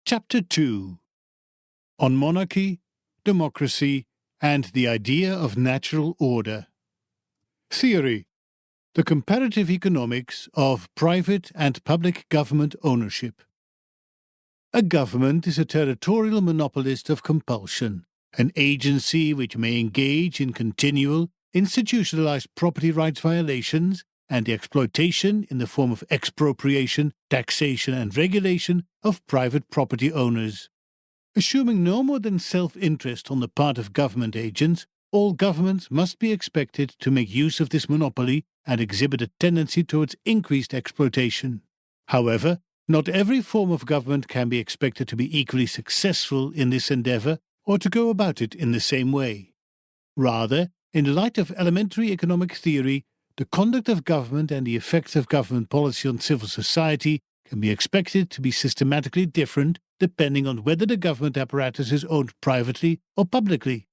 Chapter 2 On Monarchy, Democracy, and the Idea of Natural Order. Theory: The comparative economics of private and public government ownership. A government is a territorial monopolist of compulsion, an agency which may engage in continual, institutionalized property rights violations and the exploitation in the form of expropriation, taxation, and regulation of private property owners. Assuming no more than self-interest on the part of government agents, all governments must be expected to make use of this monopoly and exhibit a tendency towards increased exploitation. However, not every form of government can be expected to be equally successful in this endeavor or to go about it in the same way. Rather, in the light of elementary economic theory, the conduct of government and the effects of government policy on civil society can be expected to be systematically different depending on whether the government apparatus is owned privately or publicly.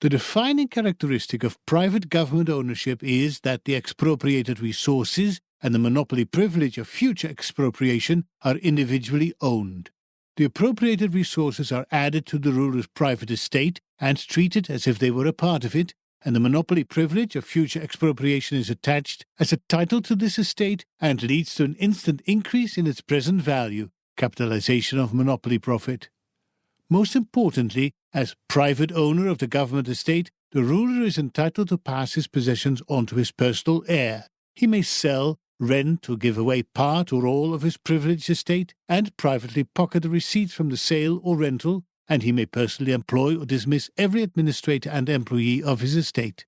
The defining characteristic of private government ownership is that the expropriated resources and the monopoly privilege of future expropriation are individually owned. The appropriated resources are added to the ruler's private estate and treated as if they were a part of it, and the monopoly privilege of future expropriation is attached as a title to this estate and leads to an instant increase in its present value, capitalization of monopoly profit. Most importantly, as private owner of the government estate, the ruler is entitled to pass his possessions on to his personal heir. He may sell, rent, or give away part or all of his privileged estate and privately pocket the receipts from the sale or rental, and he may personally employ or dismiss every administrator and employee of his estate.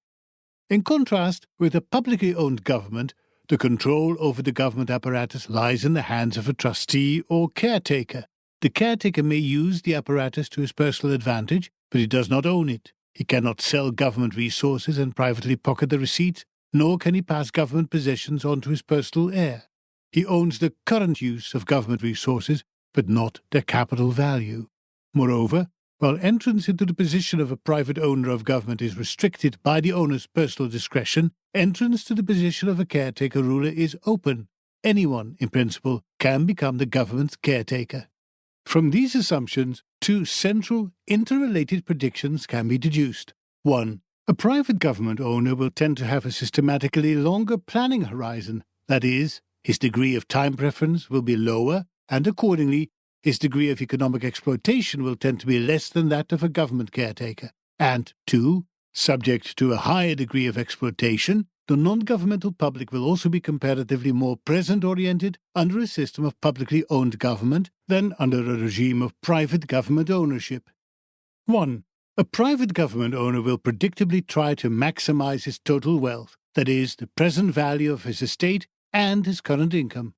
In contrast with a publicly owned government, the control over the government apparatus lies in the hands of a trustee or caretaker. The caretaker may use the apparatus to his personal advantage, but he does not own it. He cannot sell government resources and privately pocket the receipts, nor can he pass government possessions on to his personal heir. He owns the current use of government resources, but not their capital value. Moreover, while entrance into the position of a private owner of government is restricted by the owner's personal discretion, entrance to the position of a caretaker ruler is open. Anyone, in principle, can become the government's caretaker. From these assumptions, two central, interrelated predictions can be deduced. 1. A private government owner will tend to have a systematically longer planning horizon, that is, his degree of time preference will be lower, and accordingly, his degree of economic exploitation will tend to be less than that of a government caretaker. And 2. Subject to a higher degree of exploitation, the non-governmental public will also be comparatively more present-oriented under a system of publicly owned government than under a regime of private government ownership. 1. A private government owner will predictably try to maximize his total wealth, that is, the present value of his estate and his current income.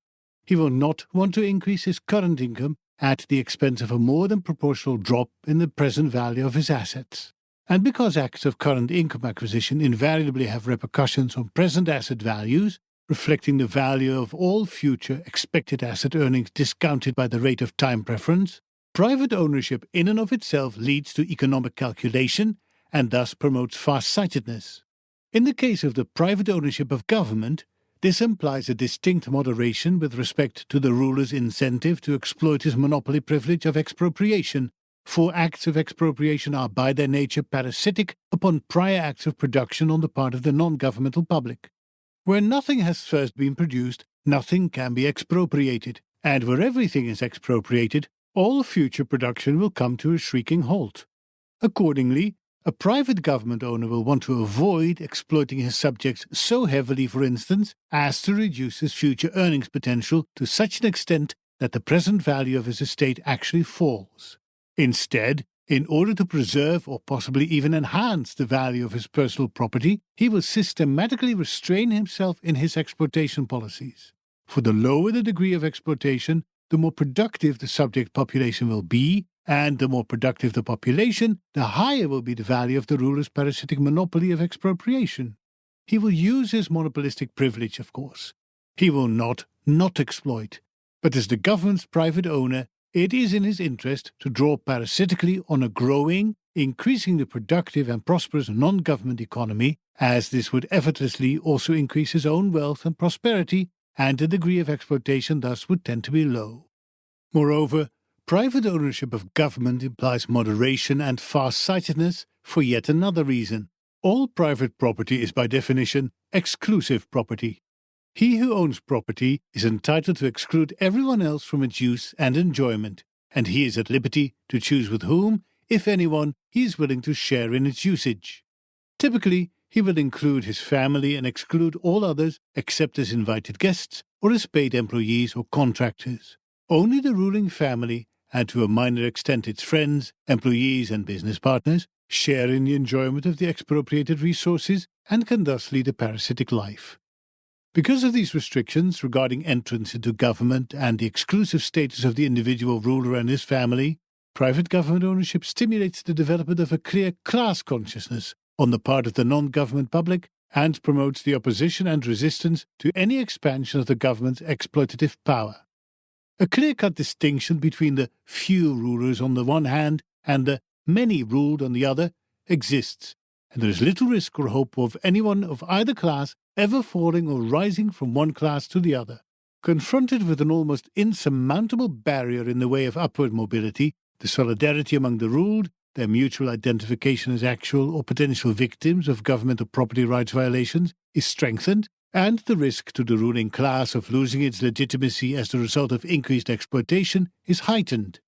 He will not want to increase his current income at the expense of a more than proportional drop in the present value of his assets. And because acts of current income acquisition invariably have repercussions on present asset values, reflecting the value of all future expected asset earnings discounted by the rate of time preference, private ownership in and of itself leads to economic calculation and thus promotes far-sightedness. In the case of the private ownership of government, this implies a distinct moderation with respect to the ruler's incentive to exploit his monopoly privilege of expropriation, for acts of expropriation are by their nature parasitic upon prior acts of production on the part of the non-governmental public. Where nothing has first been produced, nothing can be expropriated, and where everything is expropriated, all future production will come to a shrieking halt. Accordingly, a private government owner will want to avoid exploiting his subjects so heavily, for instance, as to reduce his future earnings potential to such an extent that the present value of his estate actually falls. Instead, in order to preserve or possibly even enhance the value of his personal property, he will systematically restrain himself in his exploitation policies. For the lower the degree of exploitation, the more productive the subject population will be, and the more productive the population, the higher will be the value of the ruler's parasitic monopoly of expropriation. He will use his monopolistic privilege, of course. He will not exploit. But as the government's private owner, it is in his interest to draw parasitically on a growing, increasingly productive and prosperous non-government economy, as this would effortlessly also increase his own wealth and prosperity, and the degree of exploitation thus would tend to be low. Moreover, private ownership of government implies moderation and far-sightedness for yet another reason. All private property is by definition exclusive property. He who owns property is entitled to exclude everyone else from its use and enjoyment, and he is at liberty to choose with whom, if anyone, he is willing to share in its usage. Typically, he will include his family and exclude all others except as invited guests or as paid employees or contractors. Only the ruling family, and to a minor extent its friends, employees and business partners, share in the enjoyment of the expropriated resources and can thus lead a parasitic life. Because of these restrictions regarding entrance into government and the exclusive status of the individual ruler and his family, private government ownership stimulates the development of a clear class consciousness on the part of the non-government public and promotes the opposition and resistance to any expansion of the government's exploitative power. A clear-cut distinction between the few rulers on the one hand and the many ruled on the other exists, and there is little risk or hope of anyone of either class ever falling or rising from one class to the other. Confronted with an almost insurmountable barrier in the way of upward mobility, the solidarity among the ruled, their mutual identification as actual or potential victims of government or property rights violations is strengthened, and the risk to the ruling class of losing its legitimacy as the result of increased exploitation is heightened.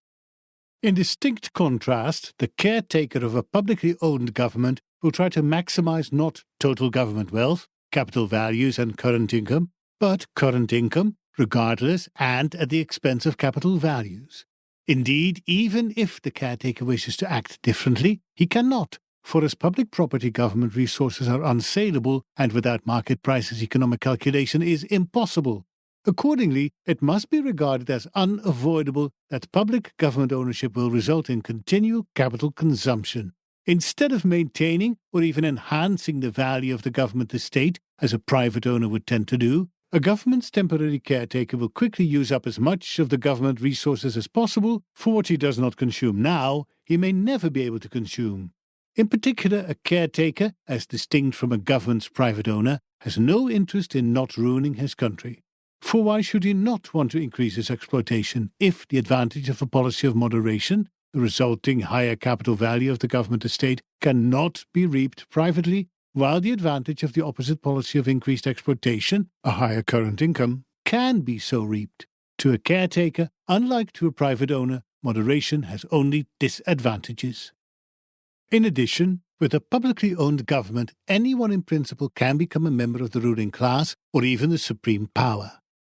In distinct contrast, the caretaker of a publicly owned government will try to maximize not total government wealth, capital values and current income, but current income, regardless and at the expense of capital values. Indeed, even if the caretaker wishes to act differently, he cannot, for as public property government resources are unsaleable and without market prices economic calculation is impossible. Accordingly, it must be regarded as unavoidable that public government ownership will result in continual capital consumption. Instead of maintaining or even enhancing the value of the government estate, as a private owner would tend to do, a government's temporary caretaker will quickly use up as much of the government resources as possible, for what he does not consume now, he may never be able to consume. In particular, a caretaker, as distinct from a government's private owner, has no interest in not ruining his country. For why should he not want to increase his exploitation if the advantage of a policy of moderation, the resulting higher capital value of the government estate, cannot be reaped privately, while the advantage of the opposite policy of increased exploitation, a higher current income, can be so reaped? To a caretaker, unlike to a private owner, moderation has only disadvantages. In addition, with a publicly owned government, anyone in principle can become a member of the ruling class or even the supreme power.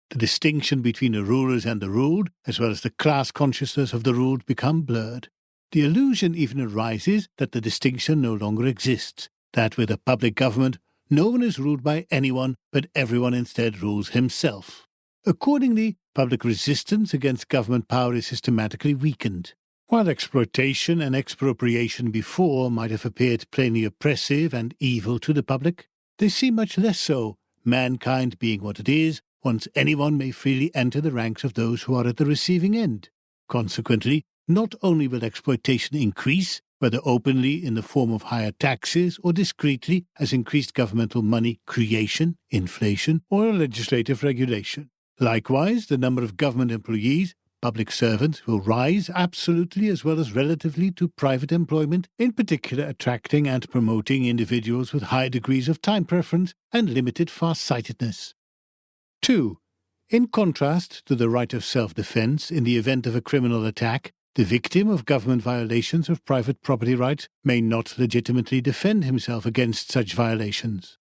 The distinction between the rulers and the ruled, as well as the class consciousness of the ruled, become blurred. The illusion even arises that the distinction no longer exists, that with a public government, no one is ruled by anyone, but everyone instead rules himself. Accordingly, public resistance against government power is systematically weakened. While exploitation and expropriation before might have appeared plainly oppressive and evil to the public, they seem much less so, mankind being what it is, once anyone may freely enter the ranks of those who are at the receiving end. Consequently, not only will exploitation increase, whether openly in the form of higher taxes or discreetly as increased governmental money creation, inflation, or legislative regulation. Likewise, the number of government employees, public servants, will rise absolutely as well as relatively to private employment, in particular attracting and promoting individuals with high degrees of time preference and limited far-sightedness. 2. In contrast to the right of self-defense in the event of a criminal attack, the victim of government violations of private property rights may not legitimately defend himself against such violations.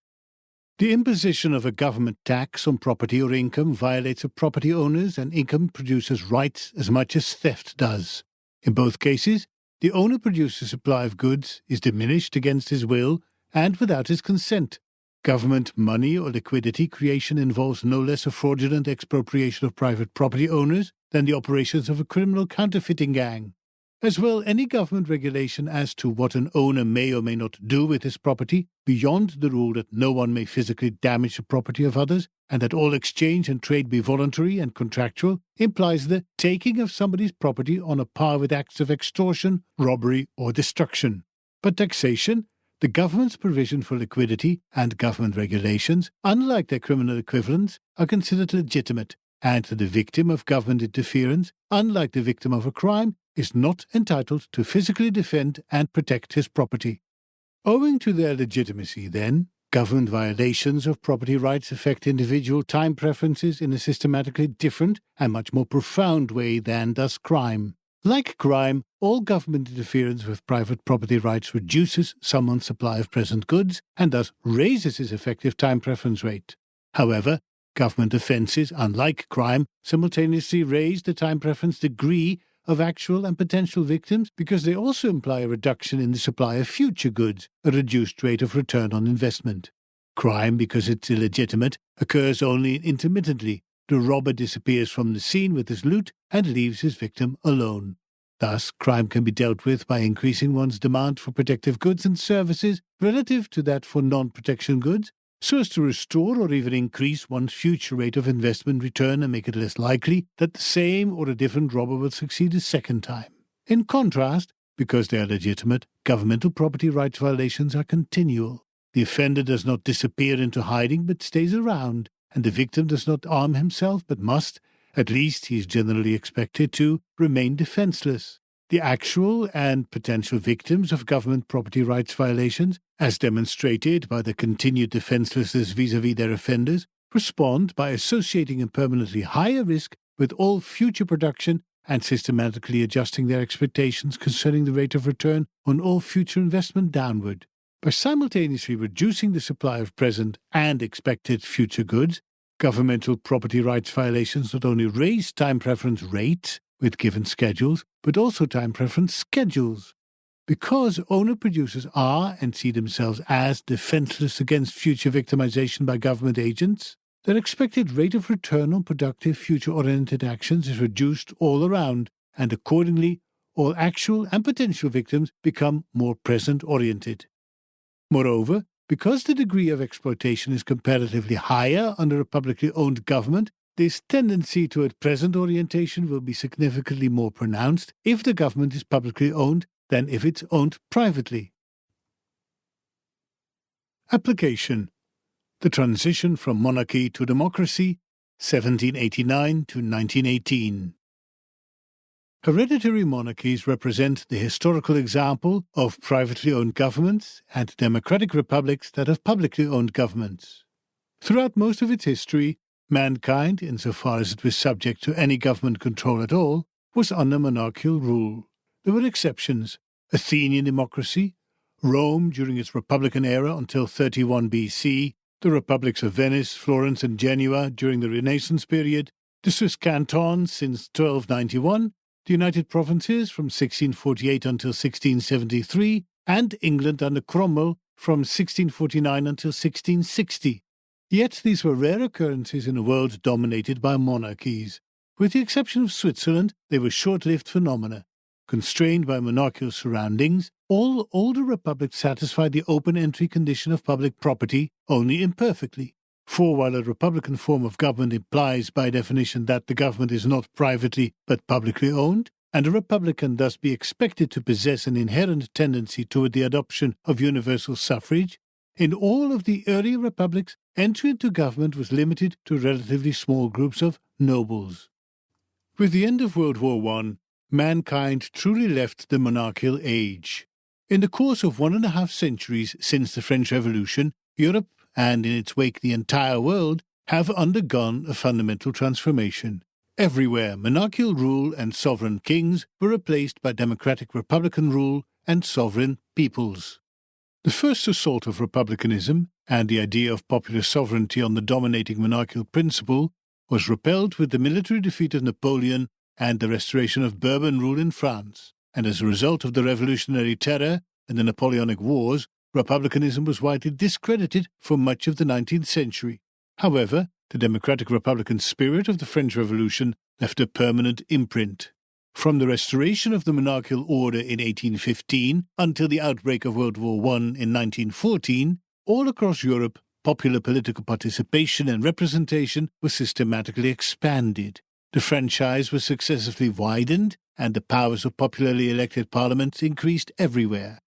The imposition of a government tax on property or income violates a property owner's and income producer's rights as much as theft does. In both cases, the owner-producer's supply of goods is diminished against his will and without his consent. Government money or liquidity creation involves no less a fraudulent expropriation of private property owners than the operations of a criminal counterfeiting gang. As well, any government regulation as to what an owner may or may not do with his property, beyond the rule that no one may physically damage the property of others, and that all exchange and trade be voluntary and contractual, implies the taking of somebody's property on a par with acts of extortion, robbery, or destruction. But taxation, the government's provision for liquidity, and government regulations, unlike their criminal equivalents, are considered legitimate, and that the victim of government interference, unlike the victim of a crime, is not entitled to physically defend and protect his property. Owing to their legitimacy, then, government violations of property rights affect individual time preferences in a systematically different and much more profound way than does crime. Like crime, all government interference with private property rights reduces someone's supply of present goods and thus raises his effective time preference rate. However, government offences, unlike crime, simultaneously raise the time preference degree of actual and potential victims because they also imply a reduction in the supply of future goods, a reduced rate of return on investment. Crime, because it's illegitimate, occurs only intermittently. The robber disappears from the scene with his loot and leaves his victim alone. Thus, crime can be dealt with by increasing one's demand for protective goods and services relative to that for non-protection goods, so as to restore or even increase one's future rate of investment return and make it less likely that the same or a different robber will succeed a second time. In contrast, because they are legitimate, governmental property rights violations are continual. The offender does not disappear into hiding but stays around, and the victim does not arm himself but must, at least he is generally expected to, remain defenseless. The actual and potential victims of government property rights violations, as demonstrated by the continued defenselessness vis-à-vis their offenders, respond by associating a permanently higher risk with all future production and systematically adjusting their expectations concerning the rate of return on all future investment downward. By simultaneously reducing the supply of present and expected future goods, governmental property rights violations not only raise time preference rates with given schedules, but also time preference schedules. Because owner-producers are and see themselves as defenseless against future victimization by government agents, their expected rate of return on productive future-oriented actions is reduced all around, and accordingly, all actual and potential victims become more present-oriented. Moreover, because the degree of exploitation is comparatively higher under a publicly owned government, this tendency toward present orientation will be significantly more pronounced if the government is publicly owned than if it's owned privately. Application: the transition from monarchy to democracy, 1789 to 1918. Hereditary monarchies represent the historical example of privately owned governments and democratic republics that have publicly owned governments. Throughout most of its history, mankind, insofar as it was subject to any government control at all, was under monarchical rule. There were exceptions: Athenian democracy, Rome during its Republican era until 31 BC, the republics of Venice, Florence, and Genoa during the Renaissance period, the Swiss cantons since 1291, the United Provinces from 1648 until 1673, and England under Cromwell from 1649 until 1660. Yet these were rare occurrences in a world dominated by monarchies. With the exception of Switzerland, they were short-lived phenomena. Constrained by monarchical surroundings, all older republics satisfied the open-entry condition of public property only imperfectly. For while a republican form of government implies by definition that the government is not privately but publicly owned, and a republic can thus be expected to possess an inherent tendency toward the adoption of universal suffrage, in all of the early republics, entry into government was limited to relatively small groups of nobles. With the end of World War I, mankind truly left the monarchical age. In the course of 1.5 centuries since the French Revolution, Europe, and in its wake the entire world, have undergone a fundamental transformation. Everywhere, monarchical rule and sovereign kings were replaced by democratic republican rule and sovereign peoples. The first assault of republicanism and the idea of popular sovereignty on the dominating monarchical principle was repelled with the military defeat of Napoleon and the restoration of Bourbon rule in France, and as a result of the Revolutionary Terror and the Napoleonic Wars, republicanism was widely discredited for much of the 19th century. However, the democratic-republican spirit of the French Revolution left a permanent imprint. From the restoration of the monarchical order in 1815 until the outbreak of World War I in 1914, all across Europe, popular political participation and representation was systematically expanded. The franchise was successively widened, and the powers of popularly elected parliaments increased everywhere.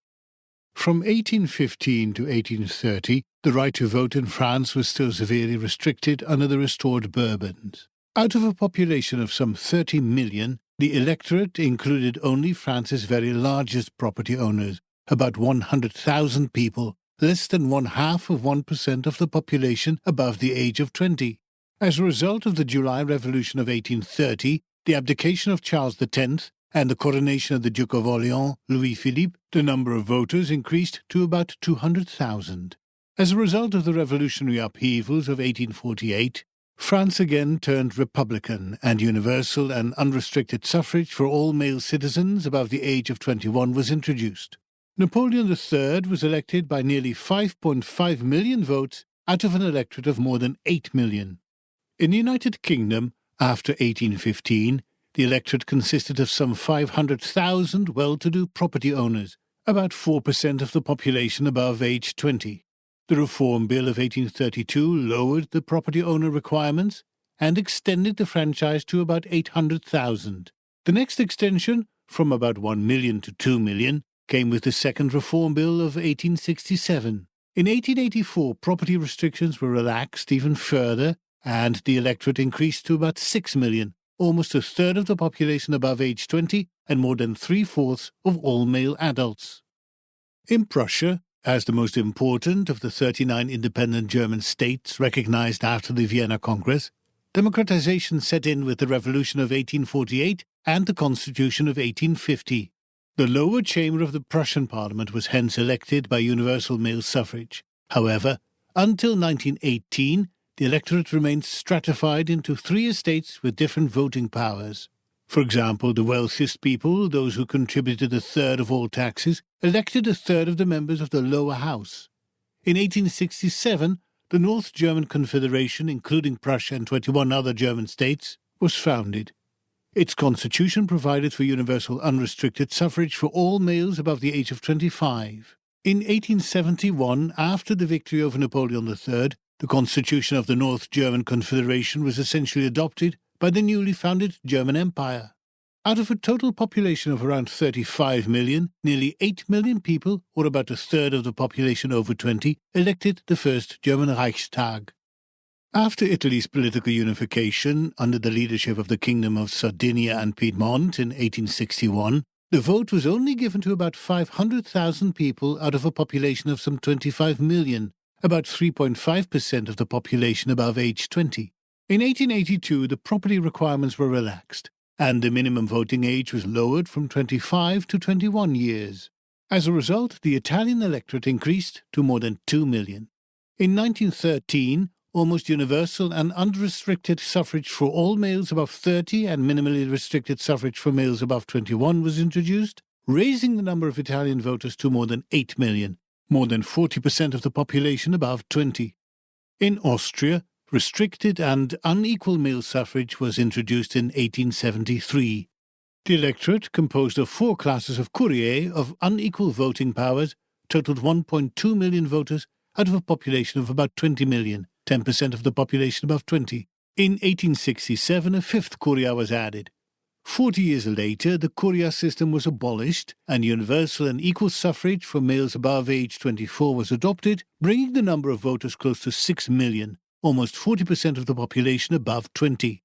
From 1815 to 1830, the right to vote in France was still severely restricted under the restored Bourbons. Out of a population of some 30 million, the electorate included only France's very largest property owners, about 100,000 people, less than 0.5% of the population above the age of 20. As a result of the July Revolution of 1830, the abdication of Charles X, and the coronation of the Duke of Orléans, Louis-Philippe, the number of voters increased to about 200,000. As a result of the revolutionary upheavals of 1848, France again turned republican, and universal and unrestricted suffrage for all male citizens above the age of 21 was introduced. Napoleon III was elected by nearly 5.5 million votes out of an electorate of more than 8 million. In the United Kingdom, after 1815, the electorate consisted of some 500,000 well-to-do property owners, about 4% of the population above age 20. The Reform Bill of 1832 lowered the property owner requirements and extended the franchise to about 800,000. The next extension, from about 1 million to 2 million, came with the Second Reform Bill of 1867. In 1884, property restrictions were relaxed even further, and the electorate increased to about 6 million, almost a third of the population above age 20 and more than 3/4 of all male adults. In Prussia, as the most important of the 39 independent German states recognized after the Vienna Congress, democratization set in with the Revolution of 1848 and the Constitution of 1850. The lower chamber of the Prussian parliament was hence elected by universal male suffrage. However, until 1918, the electorate remained stratified into 3 estates with different voting powers. For example, the wealthiest people, those who contributed a third of all taxes, elected a third of the members of the lower house. In 1867, the North German Confederation, including Prussia and 21 other German states, was founded. Its constitution provided for universal unrestricted suffrage for all males above the age of 25. In 1871, after the victory over Napoleon III, the constitution of the North German Confederation was essentially adopted by the newly founded German Empire. Out of a total population of around 35 million, nearly 8 million people, or about a third of the population over 20, elected the first German Reichstag. After Italy's political unification, under the leadership of the Kingdom of Sardinia and Piedmont in 1861, the vote was only given to about 500,000 people out of a population of some 25 million, about 3.5% of the population above age 20. In 1882, the property requirements were relaxed, and the minimum voting age was lowered from 25 to 21 years. As a result, the Italian electorate increased to more than 2 million. In 1913, almost universal and unrestricted suffrage for all males above 30 and minimally restricted suffrage for males above 21 was introduced, raising the number of Italian voters to more than 8 million, more than 40% of the population above 20. In Austria, restricted and unequal male suffrage was introduced in 1873. The electorate, composed of 4 classes of courtiers of unequal voting powers, totaled 1.2 million voters out of a population of about 20 million, 10% of the population above 20. In 1867, a 5th courier was added. 40 years later, the courier system was abolished, and universal and equal suffrage for males above age 24 was adopted, bringing the number of voters close to 6 million, almost 40% of the population above 20.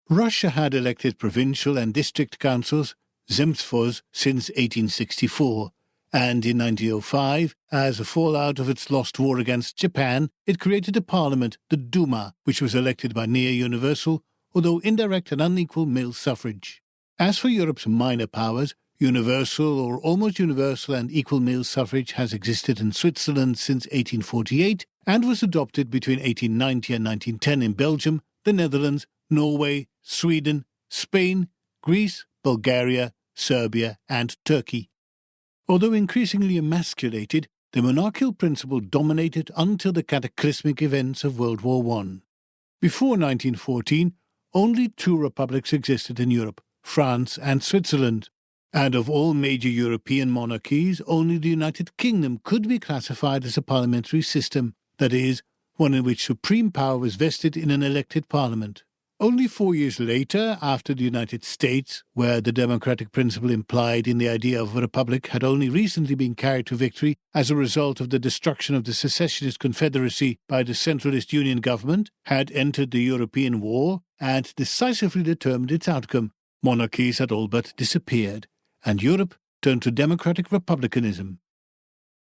Russia had elected provincial and district councils, zemstvos, since 1864, and in 1905, as a fallout of its lost war against Japan, it created a parliament, the Duma, which was elected by near-universal, although indirect and unequal male suffrage. As for Europe's minor powers, universal or almost universal and equal male suffrage has existed in Switzerland since 1848 and was adopted between 1890 and 1910 in Belgium, the Netherlands, Norway, Sweden, Spain, Greece, Bulgaria, Serbia, and Turkey. Although increasingly emasculated, the monarchical principle dominated until the cataclysmic events of World War I. Before 1914, only 2 republics existed in Europe, France and Switzerland, and of all major European monarchies, only the United Kingdom could be classified as a parliamentary system, that is, one in which supreme power was vested in an elected parliament. Only 4 years later, after the United States, where the democratic principle implied in the idea of a republic had only recently been carried to victory as a result of the destruction of the secessionist confederacy by the centralist Union government, had entered the European War and decisively determined its outcome, monarchies had all but disappeared, and Europe turned to democratic republicanism.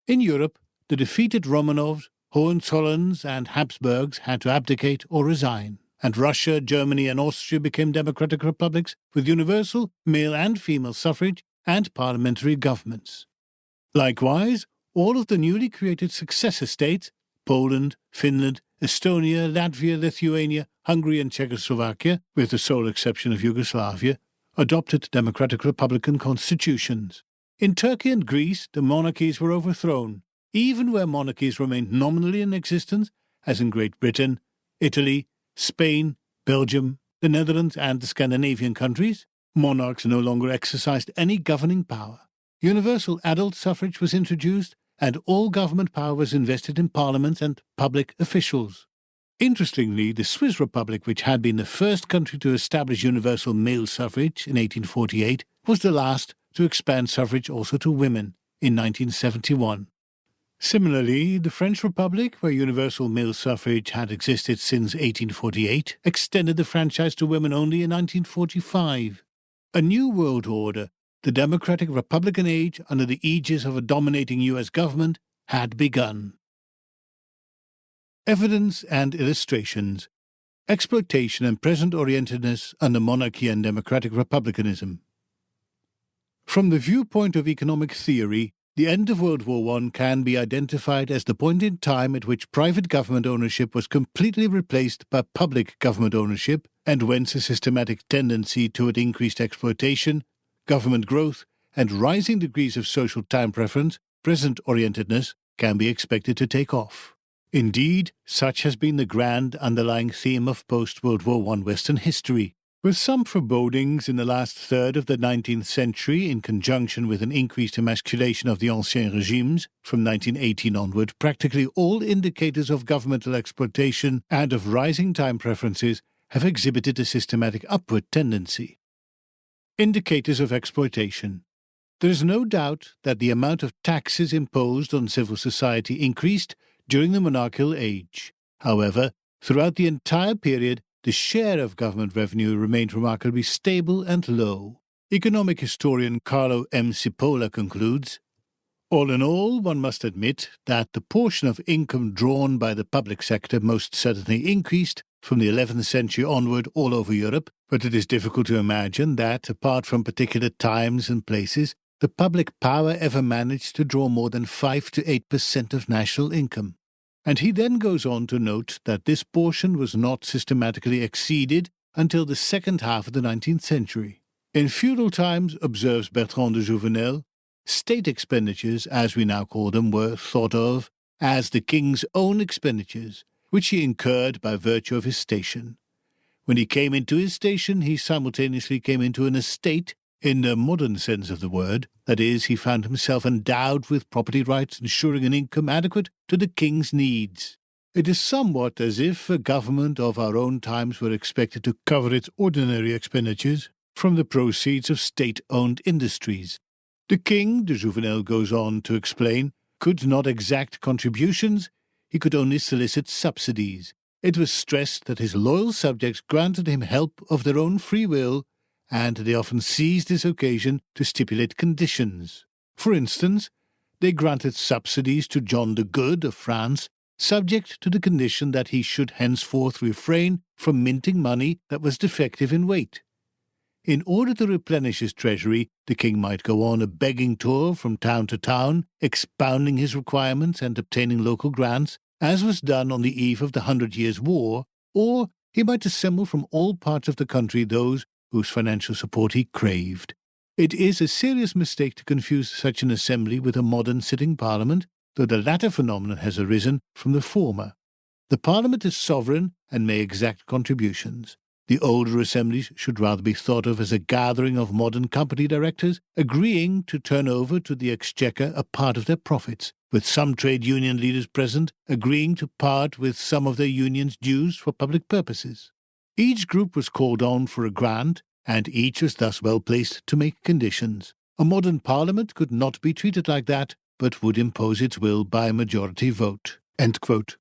In Europe, the defeated Romanovs, Hohenzollerns, and Habsburgs had to abdicate or resign, and Russia, Germany, and Austria became democratic republics with universal male and female suffrage and parliamentary governments. Likewise, all of the newly created successor states, Poland, Finland, Estonia, Latvia, Lithuania, Hungary, and Czechoslovakia, with the sole exception of Yugoslavia, adopted democratic republican constitutions. In Turkey and Greece, the monarchies were overthrown, even where monarchies remained nominally in existence, as in Great Britain, Italy, Spain, Belgium, the Netherlands, and the Scandinavian countries. Monarchs no longer exercised any governing power. Universal adult suffrage was introduced, and all government power was invested in parliaments and public officials. Interestingly, the Swiss Republic, which had been the first country to establish universal male suffrage in 1848, was the last to expand suffrage also to women in 1971. Similarly, the French Republic, where universal male suffrage had existed since 1848, extended the franchise to women only in 1945. A new world order, the democratic republican age under the aegis of a dominating U.S. government, had begun. Evidence and illustrations. Exploitation and present-orientedness under monarchy and democratic republicanism. From the viewpoint of economic theory, the end of World War I can be identified as the point in time at which private government ownership was completely replaced by public government ownership, and whence a systematic tendency toward increased exploitation, government growth, and rising degrees of social time preference, present-orientedness, can be expected to take off. Indeed, such has been the grand underlying theme of post-World War I Western history. With some forebodings in the last third of the 19th century in conjunction with an increased emasculation of the ancien regimes from 1918 onward, practically all indicators of governmental exploitation and of rising time preferences have exhibited a systematic upward tendency. Indicators of exploitation. There is no doubt that the amount of taxes imposed on civil society increased during the monarchical age. However, throughout the entire period, the share of government revenue remained remarkably stable and low. Economic historian Carlo M. Cipolla concludes, all in all, one must admit that the portion of income drawn by the public sector most certainly increased from the 11th century onward all over Europe, but it is difficult to imagine that, apart from particular times and places, the public power ever managed to draw more than 5 to 8% of national income. And he then goes on to note that this portion was not systematically exceeded until the second half of the 19th century. In feudal times, observes Bertrand de Jouvenel, state expenditures, as we now call them, were thought of as the king's own expenditures, which he incurred by virtue of his station. When he came into his station, he simultaneously came into an estate, in the modern sense of the word, that is, he found himself endowed with property rights ensuring an income adequate to the king's needs. It is somewhat as if a government of our own times were expected to cover its ordinary expenditures from the proceeds of state-owned industries. The king, de Jouvenel goes on to explain, could not exact contributions, he could only solicit subsidies. It was stressed that his loyal subjects granted him help of their own free will, and they often seized this occasion to stipulate conditions. For instance, they granted subsidies to John the Good of France, subject to the condition that he should henceforth refrain from minting money that was defective in weight. In order to replenish his treasury, the king might go on a begging tour from town to town, expounding his requirements and obtaining local grants, as was done on the eve of the 100 Years' War, or he might assemble from all parts of the country those whose financial support he craved. It is a serious mistake to confuse such an assembly with a modern sitting parliament, though the latter phenomenon has arisen from the former. The parliament is sovereign and may exact contributions. The older assemblies should rather be thought of as a gathering of modern company directors agreeing to turn over to the exchequer a part of their profits, with some trade union leaders present agreeing to part with some of their union's dues for public purposes. Each group was called on for a grant, and each was thus well placed to make conditions. A modern parliament could not be treated like that, but would impose its will by a majority vote." End quote.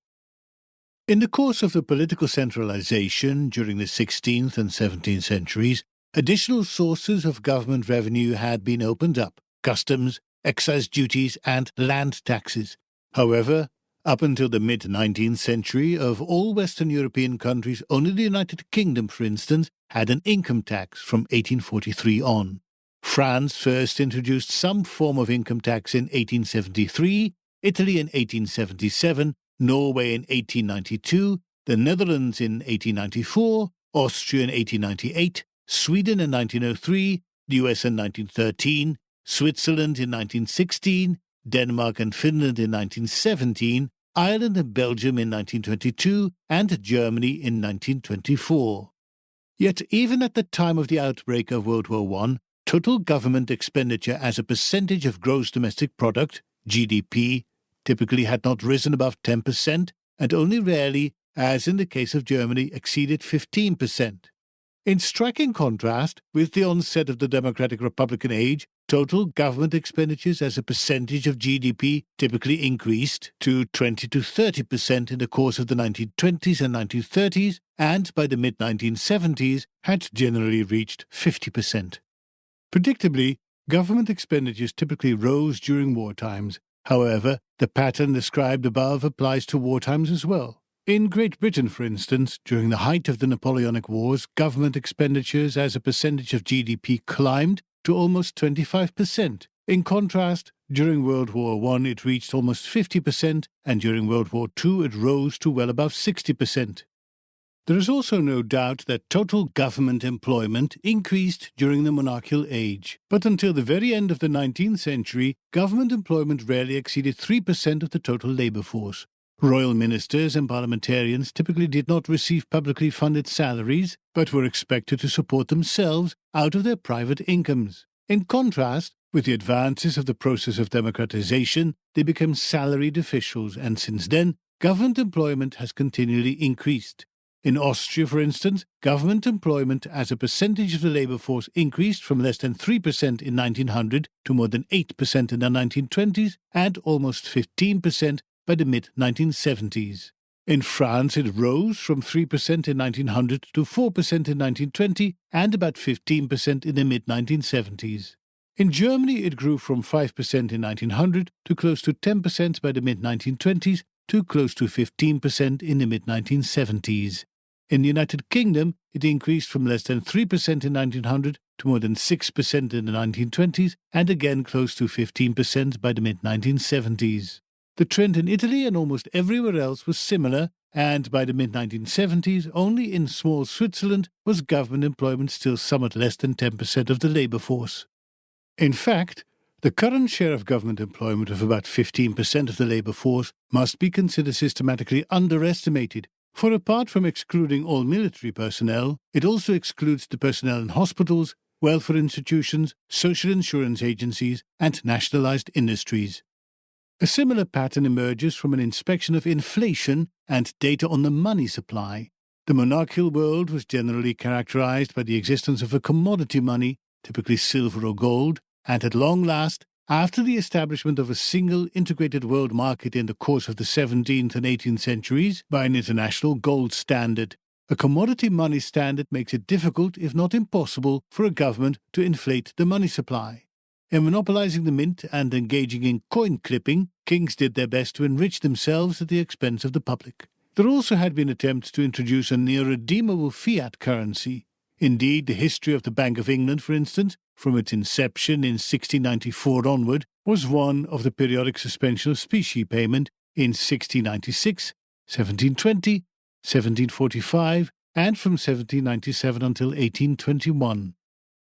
In the course of the political centralization during the 16th and 17th centuries, additional sources of government revenue had been opened up: customs, excise duties, and land taxes. However, up until the mid-19th century, of all Western European countries, only the United Kingdom, for instance, had an income tax from 1843 on. France first introduced some form of income tax in 1873, Italy in 1877, Norway in 1892, the Netherlands in 1894, Austria in 1898, Sweden in 1903, the US in 1913, Switzerland in 1916, Denmark and Finland in 1917, Ireland and Belgium in 1922, and Germany in 1924. Yet even at the time of the outbreak of World War I, total government expenditure as a percentage of gross domestic product, GDP, typically had not risen above 10%, and only rarely, as in the case of Germany, exceeded 15%. In striking contrast with the onset of the democratic republican age, total government expenditures as a percentage of GDP typically increased to 20 to 30% in the course of the 1920s and 1930s, and by the mid-1970s had generally reached 50%. Predictably, government expenditures typically rose during war times. However, the pattern described above applies to war times as well. In Great Britain, for instance, during the height of the Napoleonic Wars, government expenditures as a percentage of GDP climbed to almost 25%. In contrast, during World War I it reached almost 50%, and during World War II it rose to well above 60%. There is also no doubt that total government employment increased during the monarchical age, but until the very end of the 19th century, government employment rarely exceeded 3% of the total labour force. Royal ministers and parliamentarians typically did not receive publicly funded salaries, but were expected to support themselves out of their private incomes. In contrast, with the advances of the process of democratization, they became salaried officials, and since then, government employment has continually increased. In Austria, for instance, government employment as a percentage of the labour force increased from less than 3% in 1900 to more than 8% in the 1920s and almost 15% by the mid-1970s. In France, it rose from 3% in 1900 to 4% in 1920 and about 15% in the mid-1970s. In Germany, it grew from 5% in 1900 to close to 10% by the mid-1920s to close to 15% in the mid-1970s. In the United Kingdom, it increased from less than 3% in 1900 to more than 6% in the 1920s and again close to 15% by the mid-1970s. The trend in Italy and almost everywhere else was similar, and by the mid-1970s, only in small Switzerland was government employment still somewhat less than 10% of the labour force. In fact, the current share of government employment of about 15% of the labour force must be considered systematically underestimated, for apart from excluding all military personnel, it also excludes the personnel in hospitals, welfare institutions, social insurance agencies, and nationalised industries. A similar pattern emerges from an inspection of inflation and data on the money supply. The monarchical world was generally characterized by the existence of a commodity money, typically silver or gold, and at long last, after the establishment of a single integrated world market in the course of the 17th and 18th centuries by an international gold standard. A commodity money standard makes it difficult, if not impossible, for a government to inflate the money supply. In monopolizing the mint and engaging in coin clipping, kings did their best to enrich themselves at the expense of the public. There also had been attempts to introduce a near-redeemable fiat currency. Indeed, the history of the Bank of England, for instance, from its inception in 1694 onward, was one of the periodic suspension of specie payment in 1696, 1720, 1745, and from 1797 until 1821.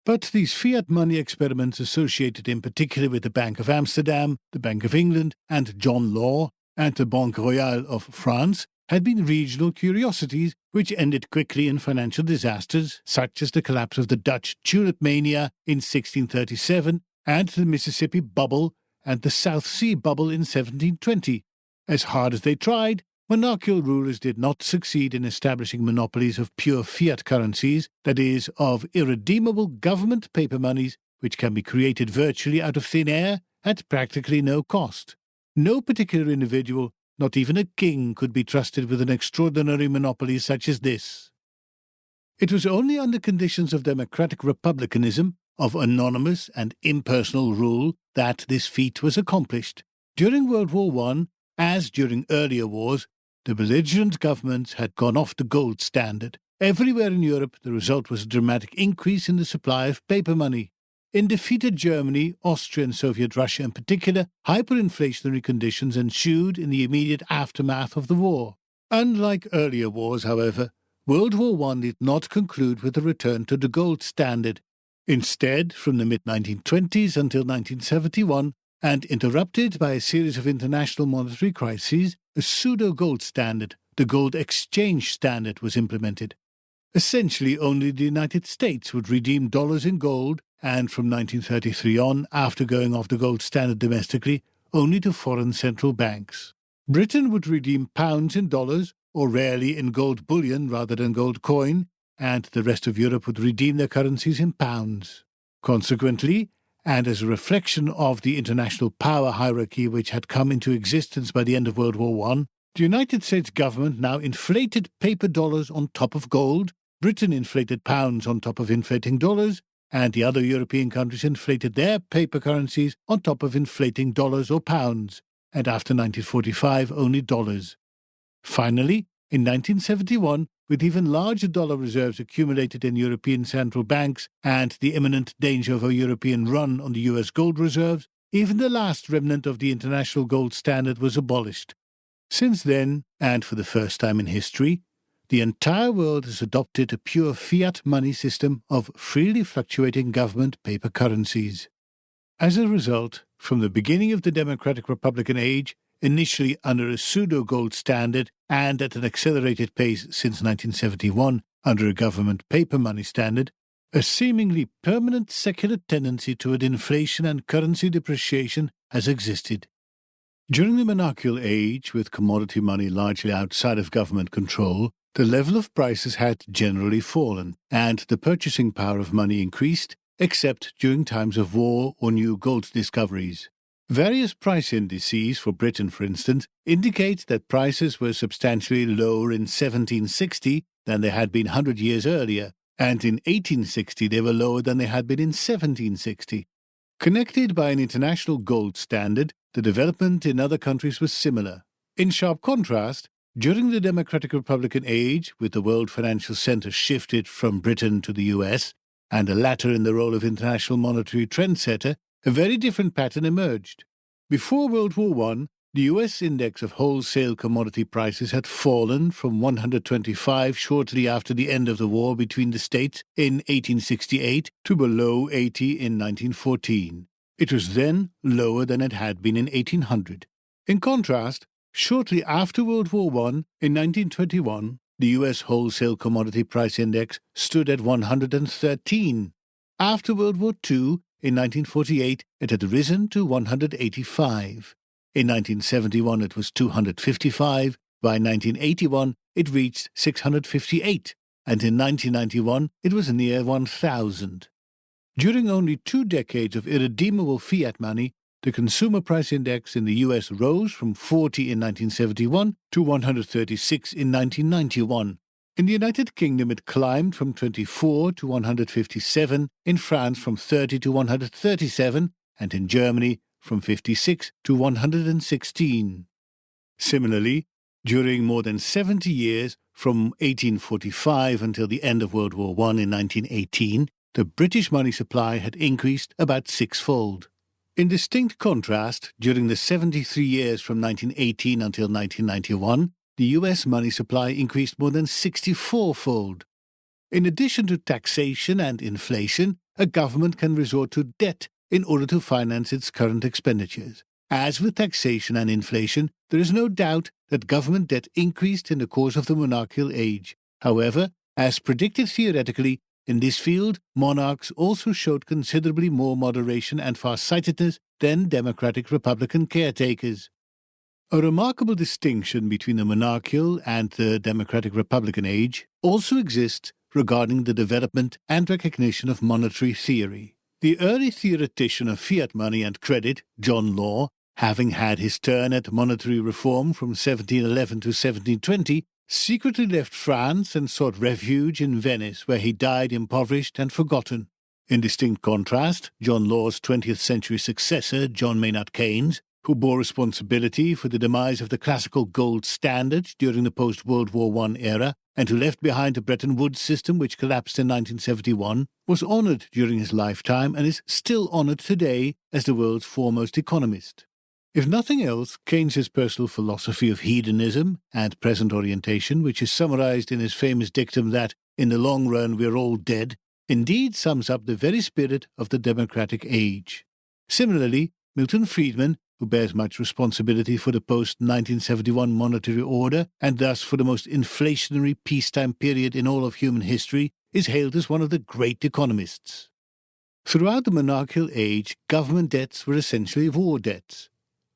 But these fiat money experiments associated in particular with the Bank of Amsterdam, the Bank of England, and John Law, and the Banque Royale of France had been regional curiosities which ended quickly in financial disasters, such as the collapse of the Dutch tulip mania in 1637 and the Mississippi bubble and the South Sea bubble in 1720. As hard as they tried, monarchical rulers did not succeed in establishing monopolies of pure fiat currencies, that is, of irredeemable government paper monies which can be created virtually out of thin air at practically no cost. No particular individual, not even a king, could be trusted with an extraordinary monopoly such as this. It was only under conditions of democratic republicanism, of anonymous and impersonal rule, that this feat was accomplished. During World War I, as during earlier wars, the belligerent governments had gone off the gold standard. Everywhere in Europe, the result was a dramatic increase in the supply of paper money. In defeated Germany, Austria and Soviet Russia in particular, hyperinflationary conditions ensued in the immediate aftermath of the war. Unlike earlier wars, however, World War I did not conclude with a return to the gold standard. Instead, from the mid-1920s until 1971, and interrupted by a series of international monetary crises, a pseudo-gold standard, the gold exchange standard, was implemented. Essentially, only the United States would redeem dollars in gold, and from 1933 on, after going off the gold standard domestically, only to foreign central banks. Britain would redeem pounds in dollars, or rarely in gold bullion rather than gold coin, and the rest of Europe would redeem their currencies in pounds. Consequently, and as a reflection of the international power hierarchy which had come into existence by the end of World War I, the United States government now inflated paper dollars on top of gold, Britain inflated pounds on top of inflating dollars, and the other European countries inflated their paper currencies on top of inflating dollars or pounds, and after 1945 only dollars. Finally, in 1971, with even larger dollar reserves accumulated in European central banks and the imminent danger of a European run on the US gold reserves, even the last remnant of the international gold standard was abolished. Since then, and for the first time in history, the entire world has adopted a pure fiat money system of freely fluctuating government paper currencies. As a result, from the beginning of the democratic republican age, initially under a pseudo-gold standard and at an accelerated pace since 1971 under a government paper money standard, a seemingly permanent secular tendency toward inflation and currency depreciation has existed. During the monarchical age, with commodity money largely outside of government control, the level of prices had generally fallen, and the purchasing power of money increased, except during times of war or new gold discoveries. Various price indices, for Britain for instance, indicate that prices were substantially lower in 1760 than they had been 100 years earlier, and in 1860 they were lower than they had been in 1760. Connected by an international gold standard, the development in other countries was similar. In sharp contrast, during the democratic republican age, with the world financial center shifted from Britain to the US, and the latter in the role of international monetary trendsetter, a very different pattern emerged. Before World War I, the US index of wholesale commodity prices had fallen from 125 shortly after the end of the war between the states in 1868 to below 80 in 1914. It was then lower than it had been in 1800. In contrast, shortly after World War I, in 1921, the US wholesale commodity price index stood at 113. After World War II, in 1948, it had risen to 185. In 1971, it was 255. By 1981, it reached 658. And in 1991, it was near 1,000. During only 2 decades of irredeemable fiat money, the consumer price index in the US rose from 40 in 1971 to 136 in 1991. In the United Kingdom, it climbed from 24 to 157, in France from 30 to 137, and in Germany from 56 to 116. Similarly, during more than 70 years, from 1845 until the end of World War I in 1918, the British money supply had increased about 6-fold. In distinct contrast, during the 73 years from 1918 until 1991, the US money supply increased more than 64-fold. In addition to taxation and inflation, a government can resort to debt in order to finance its current expenditures. As with taxation and inflation, there is no doubt that government debt increased in the course of the monarchical age. However, as predicted theoretically, in this field, monarchs also showed considerably more moderation and farsightedness than democratic republican caretakers. A remarkable distinction between the monarchical and the democratic republican age also exists regarding the development and recognition of monetary theory. The early theoretician of fiat money and credit, John Law, having had his turn at monetary reform from 1711 to 1720, secretly left France and sought refuge in Venice, where he died impoverished and forgotten. In distinct contrast, John Law's 20th century successor, John Maynard Keynes, who bore responsibility for the demise of the classical gold standard during the post-World War I era, and who left behind a Bretton Woods system which collapsed in 1971, was honored during his lifetime and is still honored today as the world's foremost economist. If nothing else, Keynes's personal philosophy of hedonism and present orientation, which is summarized in his famous dictum that, in the long run, we're all dead, indeed sums up the very spirit of the democratic age. Similarly, Milton Friedman, who bears much responsibility for the post-1971 monetary order and thus for the most inflationary peacetime period in all of human history, is hailed as one of the great economists. Throughout the monarchical age, government debts were essentially war debts.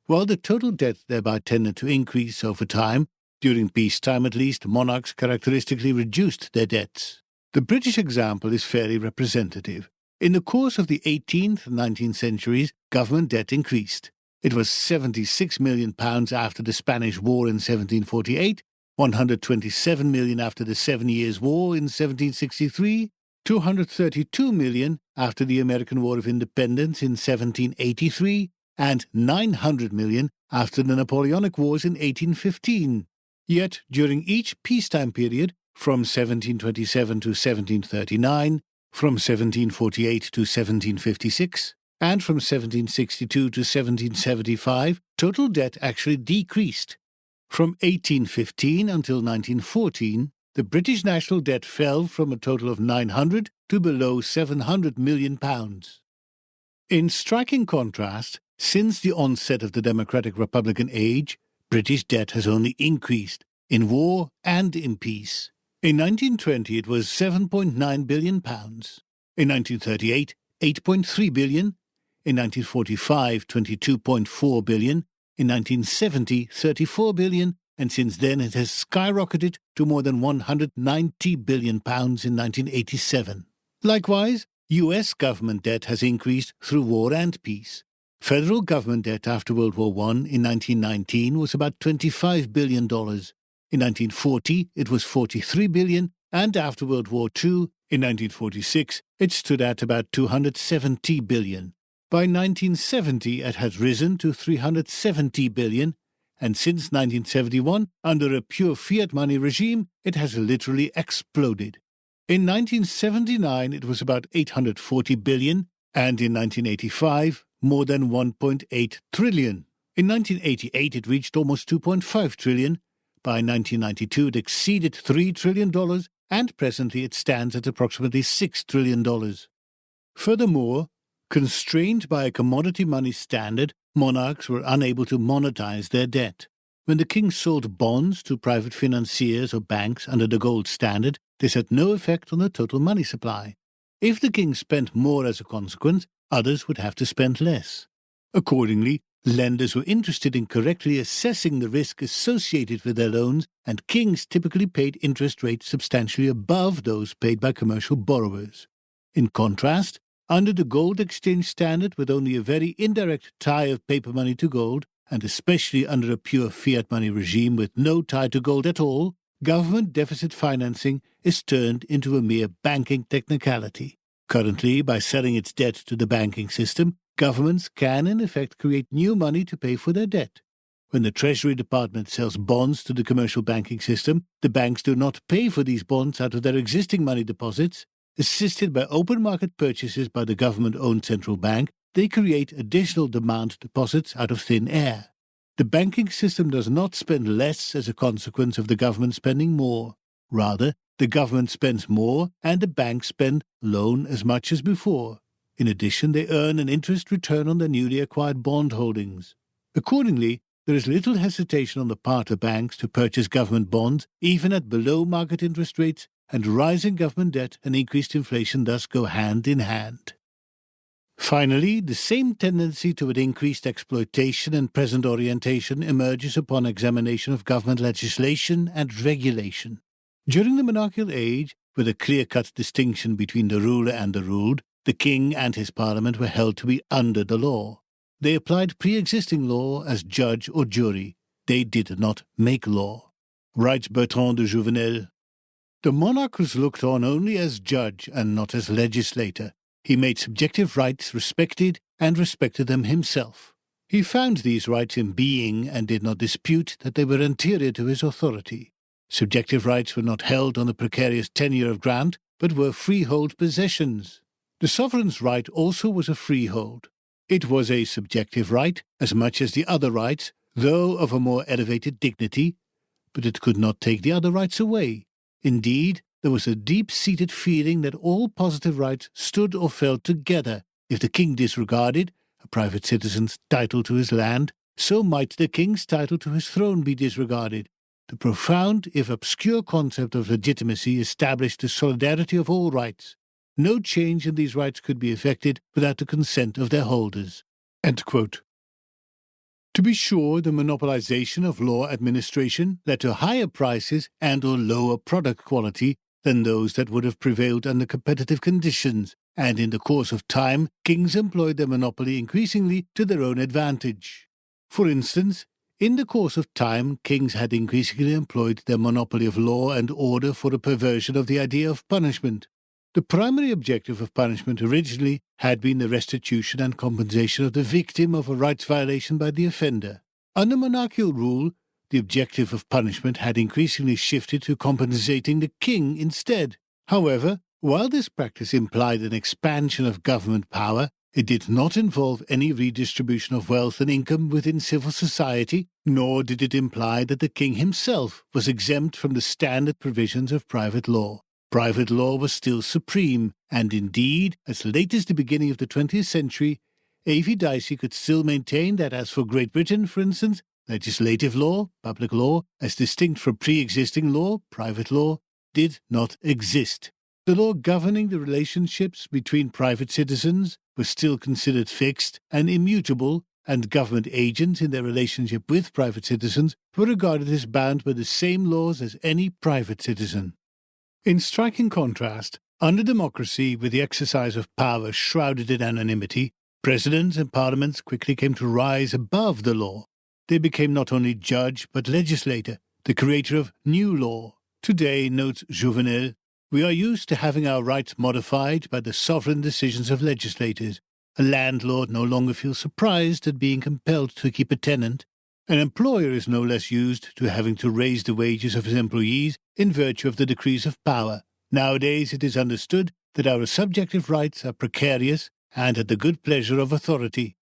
While the total debt thereby tended to increase over time, during peacetime at least, monarchs characteristically reduced their debts. The British example is fairly representative. In the course of the 18th and 19th centuries, government debt increased. It was £76 million after the Spanish War in 1748, £127 million after the 7 Years' War in 1763, £232 million after the American War of Independence in 1783, and £900 million after the Napoleonic Wars in 1815. Yet, during each peacetime period, from 1727 to 1739, from 1748 to 1756, and from 1762 to 1775, total debt actually decreased. From 1815 until 1914, the British national debt fell from a total of £900 to below £700 million. In striking contrast, since the onset of the democratic republican age, British debt has only increased, in war and in peace. In 1920 it was £7.9 billion. In 1938, £8.3 billion. In 1945, £22.4 billion. In 1970, £34 billion. And since then it has skyrocketed to more than £190 billion in 1987. Likewise, U.S. government debt has increased through war and peace. Federal government debt after World War I in 1919 was about $25 billion. In 1940, it was $43 billion, and after World War II, in 1946, it stood at about $270 billion. By 1970, it had risen to $370 billion, and since 1971, under a pure fiat money regime, it has literally exploded. In 1979, it was about $840 billion, and in 1985, more than $1.8 trillion. In 1988, it reached almost $2.5 trillion. By 1992, it exceeded $3 trillion, and presently it stands at approximately $6 trillion. Furthermore, constrained by a commodity money standard, monarchs were unable to monetize their debt. When the king sold bonds to private financiers or banks under the gold standard, this had no effect on the total money supply. If the king spent more as a consequence, others would have to spend less. Accordingly, lenders were interested in correctly assessing the risk associated with their loans, and kings typically paid interest rates substantially above those paid by commercial borrowers. In contrast, under the gold exchange standard with only a very indirect tie of paper money to gold, and especially under a pure fiat money regime with no tie to gold at all, government deficit financing is turned into a mere banking technicality. Currently, by selling its debt to the banking system, governments can in effect create new money to pay for their debt. When the Treasury Department sells bonds to the commercial banking system, the banks do not pay for these bonds out of their existing money deposits. Assisted by open market purchases by the government-owned central bank, they create additional demand deposits out of thin air. The banking system does not spend less as a consequence of the government spending more. Rather, the government spends more and the banks loan as much as before. In addition, they earn an interest return on their newly acquired bond holdings. Accordingly, there is little hesitation on the part of banks to purchase government bonds, even at below-market interest rates, and rising government debt and increased inflation thus go hand in hand. Finally, the same tendency toward increased exploitation and present orientation emerges upon examination of government legislation and regulation. During the monarchical age, with a clear-cut distinction between the ruler and the ruled, the king and his parliament were held to be under the law. They applied pre-existing law as judge or jury. They did not make law. Writes Bertrand de Jouvenel, the monarch was looked on only as judge and not as legislator. He made subjective rights respected and respected them himself. He found these rights in being and did not dispute that they were anterior to his authority. Subjective rights were not held on the precarious tenure of grant, but were freehold possessions. The sovereign's right also was a freehold. It was a subjective right, as much as the other rights, though of a more elevated dignity, but it could not take the other rights away. Indeed, there was a deep-seated feeling that all positive rights stood or fell together. If the king disregarded a private citizen's title to his land, so might the king's title to his throne be disregarded. The profound, if obscure, concept of legitimacy established the solidarity of all rights. No change in these rights could be effected without the consent of their holders. End quote. To be sure, the monopolization of law administration led to higher prices and or lower product quality than those that would have prevailed under competitive conditions, and in the course of time, kings employed their monopoly increasingly to their own advantage. For instance, in the course of time, kings had increasingly employed their monopoly of law and order for the perversion of the idea of punishment. The primary objective of punishment originally had been the restitution and compensation of the victim of a rights violation by the offender. Under monarchical rule, the objective of punishment had increasingly shifted to compensating the king instead. However, while this practice implied an expansion of government power, it did not involve any redistribution of wealth and income within civil society, nor did it imply that the king himself was exempt from the standard provisions of private law. Private law was still supreme, and indeed, as late as the beginning of the 20th century, A.V. Dicey could still maintain that as for Great Britain, for instance, legislative law, public law, as distinct from pre-existing law, private law, did not exist. The law governing the relationships between private citizens was still considered fixed and immutable, and government agents in their relationship with private citizens were regarded as bound by the same laws as any private citizen. In striking contrast, under democracy, with the exercise of power shrouded in anonymity, presidents and parliaments quickly came to rise above the law. They became not only judge but legislator, the creator of new law. Today, notes Jouvenel, we are used to having our rights modified by the sovereign decisions of legislators. A landlord no longer feels surprised at being compelled to keep a tenant. An employer is no less used to having to raise the wages of his employees in virtue of the decrees of power. Nowadays it is understood that our subjective rights are precarious and at the good pleasure of authority.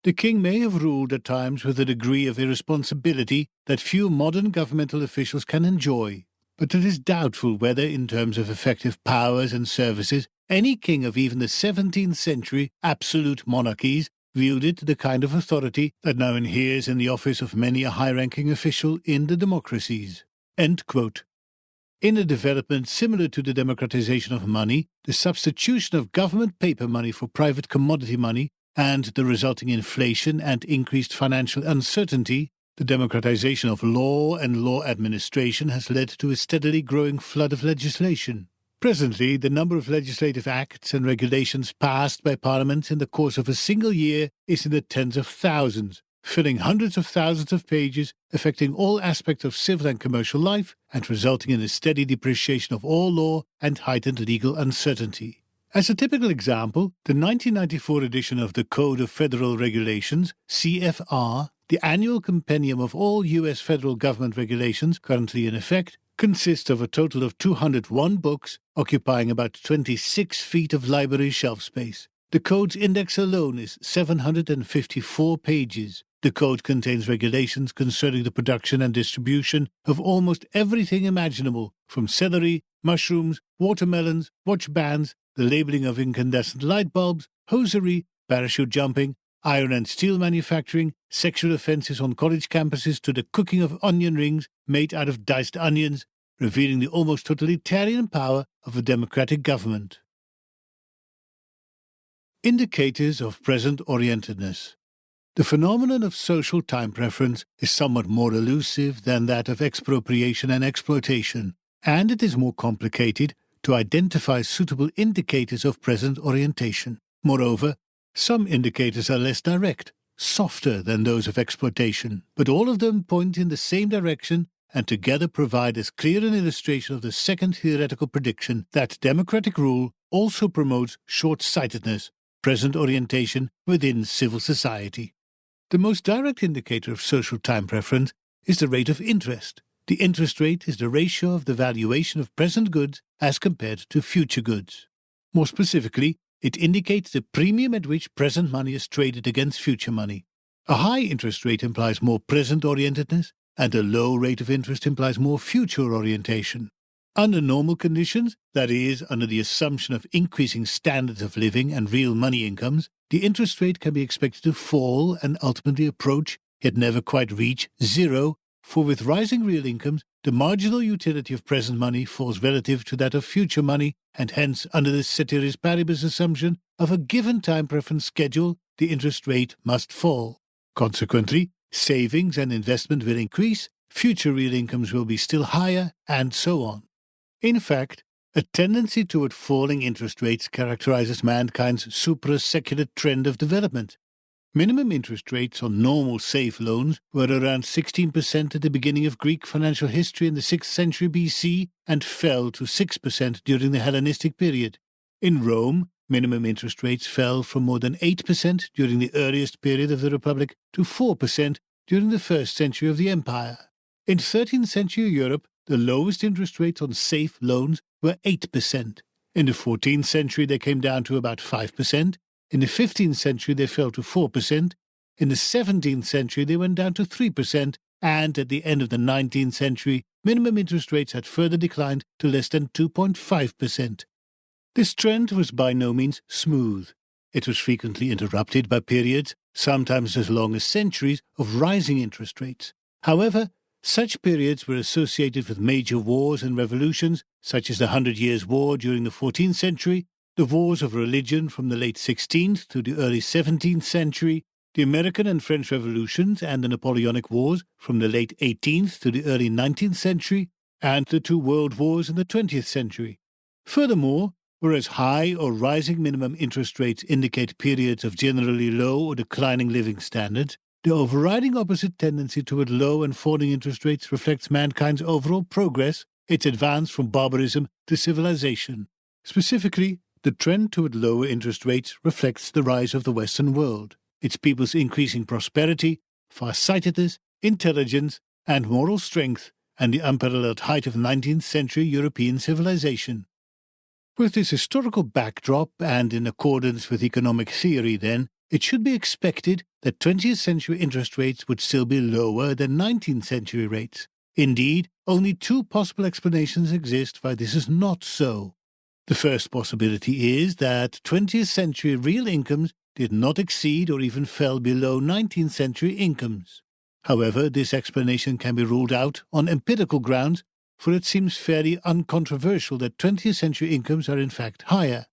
The king may have ruled at times with a degree of irresponsibility that few modern governmental officials can enjoy, but it is doubtful whether, in terms of effective powers and services, any king of even the 17th century absolute monarchies wielded the kind of authority that now inheres in the office of many a high-ranking official in the democracies. End quote. In a development similar to the democratization of money, the substitution of government paper money for private commodity money, and the resulting inflation and increased financial uncertainty, the democratization of law and law administration has led to a steadily growing flood of legislation. Presently, the number of legislative acts and regulations passed by Parliament in the course of a single year is in the tens of thousands, filling hundreds of thousands of pages, affecting all aspects of civil and commercial life, and resulting in a steady depreciation of all law and heightened legal uncertainty. As a typical example, the 1994 edition of the Code of Federal Regulations, CFR, the annual compendium of all U.S. federal government regulations currently in effect, consists of a total of 201 books, occupying about 26 feet of library shelf space. The code's index alone is 754 pages. The code contains regulations concerning the production and distribution of almost everything imaginable, from celery, mushrooms, watermelons, watch bands, the labeling of incandescent light bulbs, hosiery, parachute jumping, iron and steel manufacturing, sexual offenses on college campuses, to the cooking of onion rings made out of diced onions, revealing the almost totalitarian power of a democratic government. Indicators of present-orientedness. The phenomenon of social time preference is somewhat more elusive than that of expropriation and exploitation, and it is more complicated to identify suitable indicators of present orientation. Moreover, some indicators are less direct, softer than those of exploitation, but all of them point in the same direction and together provide as clear an illustration of the second theoretical prediction that democratic rule also promotes short-sightedness, present orientation within civil society. The most direct indicator of social time preference is the rate of interest. The interest rate is the ratio of the valuation of present goods as compared to future goods. More specifically, it indicates the premium at which present money is traded against future money. A high interest rate implies more present-orientedness, and a low rate of interest implies more future orientation. Under normal conditions, that is, under the assumption of increasing standards of living and real money incomes, the interest rate can be expected to fall and ultimately approach, yet never quite reach, zero, for with rising real incomes, the marginal utility of present money falls relative to that of future money, and hence, under the ceteris paribus assumption of a given time preference schedule, the interest rate must fall. Consequently, savings and investment will increase, future real incomes will be still higher, and so on. In fact, a tendency toward falling interest rates characterizes mankind's supra-secular trend of development. Minimum interest rates on normal safe loans were around 16% at the beginning of Greek financial history in the 6th century BC and fell to 6% during the Hellenistic period. In Rome, minimum interest rates fell from more than 8% during the earliest period of the Republic to 4% during the 1st century of the Empire. In 13th century Europe, the lowest interest rates on safe loans were 8%. In the 14th century, they came down to about 5%. In the 15th century, they fell to 4%. In the 17th century, they went down to 3%. And at the end of the 19th century, minimum interest rates had further declined to less than 2.5%. This trend was by no means smooth. It was frequently interrupted by periods, sometimes as long as centuries, of rising interest rates. However, such periods were associated with major wars and revolutions, such as the 100 Years' War during the 14th century, the wars of religion from the late 16th to the early 17th century, the American and French revolutions and the Napoleonic Wars from the late 18th to the early 19th century, and the two world wars in the 20th century. Furthermore, whereas high or rising minimum interest rates indicate periods of generally low or declining living standards, the overriding opposite tendency toward low and falling interest rates reflects mankind's overall progress, its advance from barbarism to civilization. Specifically, the trend toward lower interest rates reflects the rise of the Western world, its people's increasing prosperity, far-sightedness, intelligence, and moral strength, and the unparalleled height of 19th century European civilization. With this historical backdrop and in accordance with economic theory, then, it should be expected that 20th century interest rates would still be lower than 19th century rates. Indeed, only two possible explanations exist why this is not so. The first possibility is that 20th century real incomes did not exceed or even fell below 19th century incomes. However, this explanation can be ruled out on empirical grounds, for it seems fairly uncontroversial that 20th century incomes are in fact higher.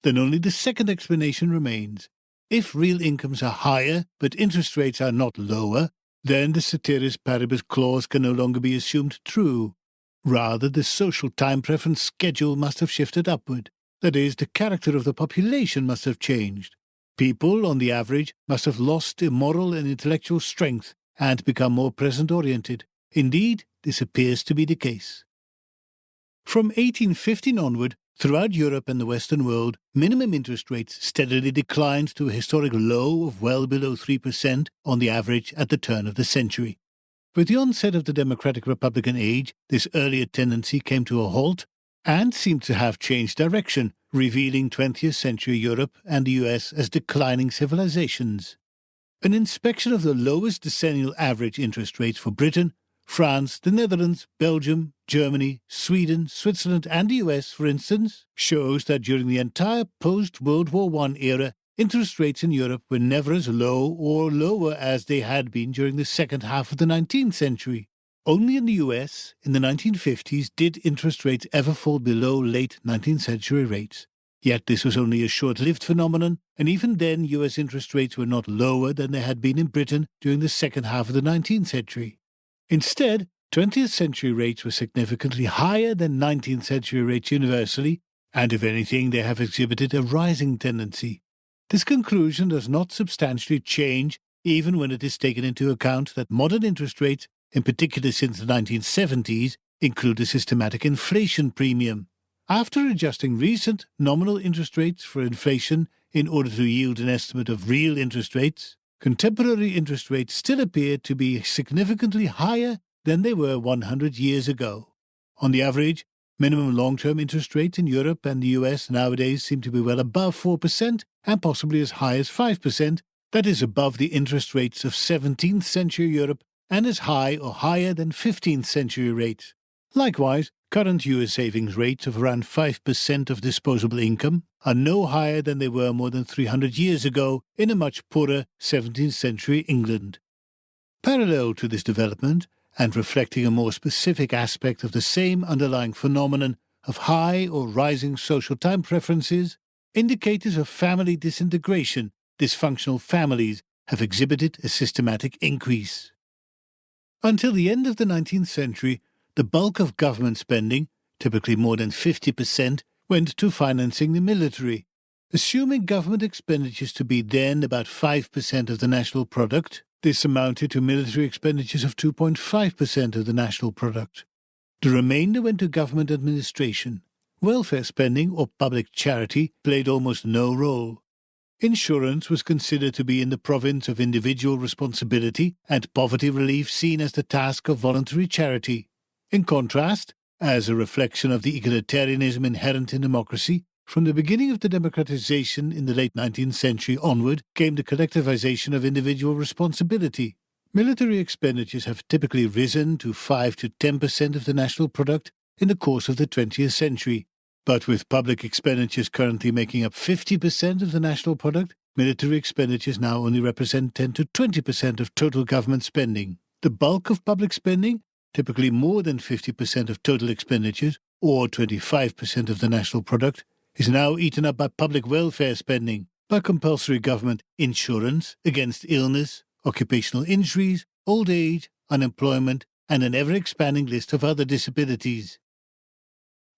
Then only the second explanation remains. If real incomes are higher, but interest rates are not lower, then the ceteris paribus clause can no longer be assumed true. Rather, the social time preference schedule must have shifted upward. That is, the character of the population must have changed. People, on the average, must have lost their moral and intellectual strength and become more present-oriented. Indeed, this appears to be the case. From 1815 onward, throughout Europe and the Western world, minimum interest rates steadily declined to a historic low of well below 3% on the average at the turn of the century. With the onset of the democratic republican age, this earlier tendency came to a halt and seemed to have changed direction, revealing 20th century Europe and the US as declining civilizations. An inspection of the lowest decennial average interest rates for Britain, France, the Netherlands, Belgium, Germany, Sweden, Switzerland, and the US, for instance, shows that during the entire post-World War I era, interest rates in Europe were never as low or lower as they had been during the second half of the 19th century. Only in the US, in the 1950s, did interest rates ever fall below late 19th century rates. Yet this was only a short-lived phenomenon, and even then US interest rates were not lower than they had been in Britain during the second half of the 19th century. Instead, 20th century rates were significantly higher than 19th century rates universally, and if anything, they have exhibited a rising tendency. This conclusion does not substantially change even when it is taken into account that modern interest rates, in particular since the 1970s, include a systematic inflation premium. After adjusting recent nominal interest rates for inflation in order to yield an estimate of real interest rates, contemporary interest rates still appear to be significantly higher than they were 100 years ago. On the average, minimum long-term interest rates in Europe and the US nowadays seem to be well above 4% and possibly as high as 5%, that is above the interest rates of 17th century Europe and as high or higher than 15th century rates. Likewise, current US savings rates of around 5% of disposable income are no higher than they were more than 300 years ago in a much poorer 17th century England. Parallel to this development, and reflecting a more specific aspect of the same underlying phenomenon of high or rising social time preferences, indicators of family disintegration, dysfunctional families, have exhibited a systematic increase. Until the end of the 19th century, the bulk of government spending, typically more than 50%, went to financing the military. Assuming government expenditures to be then about 5% of the national product, this amounted to military expenditures of 2.5% of the national product. The remainder went to government administration. Welfare spending or public charity played almost no role. Insurance was considered to be in the province of individual responsibility and poverty relief seen as the task of voluntary charity. In contrast, as a reflection of the egalitarianism inherent in democracy, from the beginning of the democratization in the late 19th century onward came the collectivization of individual responsibility. Military expenditures have typically risen to 5 to 10% of the national product in the course of the 20th century. But with public expenditures currently making up 50% of the national product, military expenditures now only represent 10 to 20% of total government spending. The bulk of public spending, typically more than 50% of total expenditures, or 25% of the national product, is now eaten up by public welfare spending, by compulsory government insurance against illness, occupational injuries, old age, unemployment, and an ever-expanding list of other disabilities.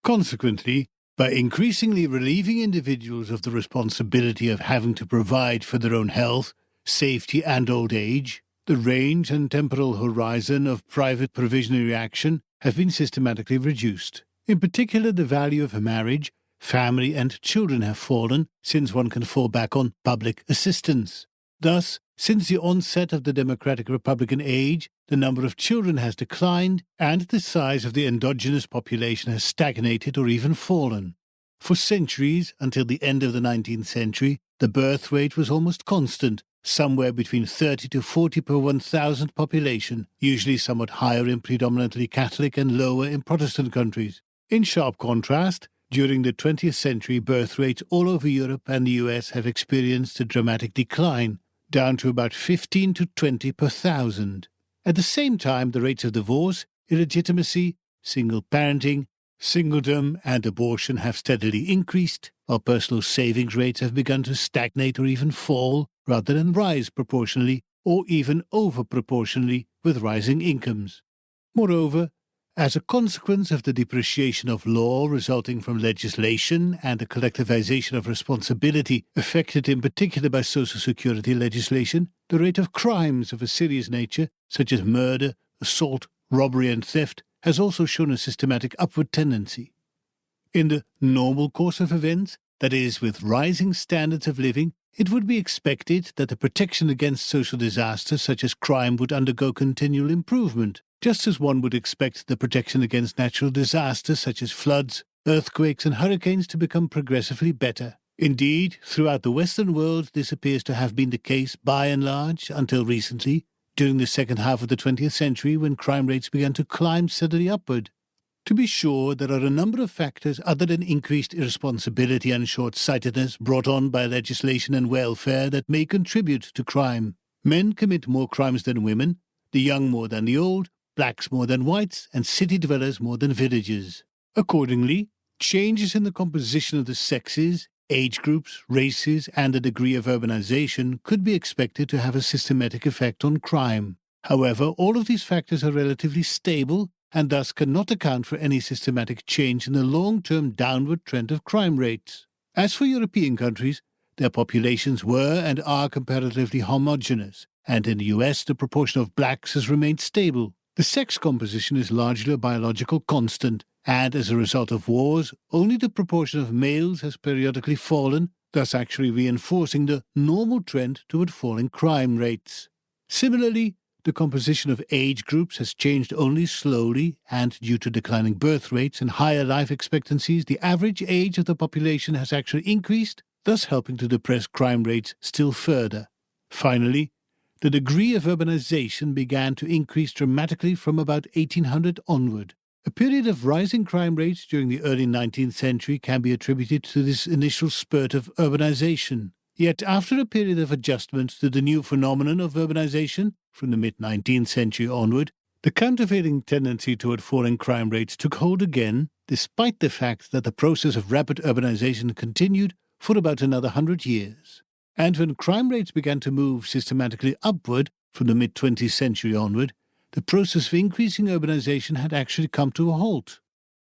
Consequently, by increasingly relieving individuals of the responsibility of having to provide for their own health, safety, and old age, the range and temporal horizon of private provisionary action have been systematically reduced. In particular, the value of marriage, family, and children have fallen, since one can fall back on public assistance. Thus, since the onset of the democratic republican age, the number of children has declined, and the size of the endogenous population has stagnated or even fallen. For centuries, until the end of the 19th century, the birth rate was almost constant, somewhere between 30 to 40 per 1,000 population, usually somewhat higher in predominantly Catholic and lower in Protestant countries. In sharp contrast, during the 20th century, birth rates all over Europe and the US have experienced a dramatic decline, down to about 15 to 20 per 1,000. At the same time, the rates of divorce, illegitimacy, single parenting, singledom, and abortion have steadily increased, while personal savings rates have begun to stagnate or even fall, rather than rise proportionally or even over-proportionally with rising incomes. Moreover, as a consequence of the depreciation of law resulting from legislation and the collectivization of responsibility affected in particular by Social Security legislation, the rate of crimes of a serious nature, such as murder, assault, robbery, and theft, has also shown a systematic upward tendency. In the normal course of events, that is, with rising standards of living, it would be expected that the protection against social disasters such as crime would undergo continual improvement, just as one would expect the protection against natural disasters such as floods, earthquakes, and hurricanes to become progressively better. Indeed, throughout the Western world, this appears to have been the case by and large until recently, during the second half of the 20th century when crime rates began to climb steadily upward. To be sure, there are a number of factors other than increased irresponsibility and short-sightedness brought on by legislation and welfare that may contribute to crime. Men commit more crimes than women, the young more than the old, blacks more than whites, and city dwellers more than villagers. Accordingly, Changes in the composition of the sexes, age groups, races, and the degree of urbanization could be expected to have a systematic effect on crime. However, all of these factors are relatively stable and thus cannot account for any systematic change in the long-term downward trend of crime rates. As for European countries, their populations were and are comparatively homogeneous, and in the US the proportion of blacks has remained stable. The sex composition is largely a biological constant, and as a result of wars, only the proportion of males has periodically fallen, thus actually reinforcing the normal trend toward falling crime rates. Similarly, the composition of age groups has changed only slowly, and due to declining birth rates and higher life expectancies, the average age of the population has actually increased, thus helping to depress crime rates still further. Finally, the degree of urbanization began to increase dramatically from about 1800 onward. A period of rising crime rates during the early 19th century can be attributed to this initial spurt of urbanization. Yet after a period of adjustment to the new phenomenon of urbanization, from the mid-19th century onward, the countervailing tendency toward falling crime rates took hold again, despite the fact that the process of rapid urbanization continued for about another 100 years. And when crime rates began to move systematically upward from the mid-20th century onward, the process of increasing urbanization had actually come to a halt.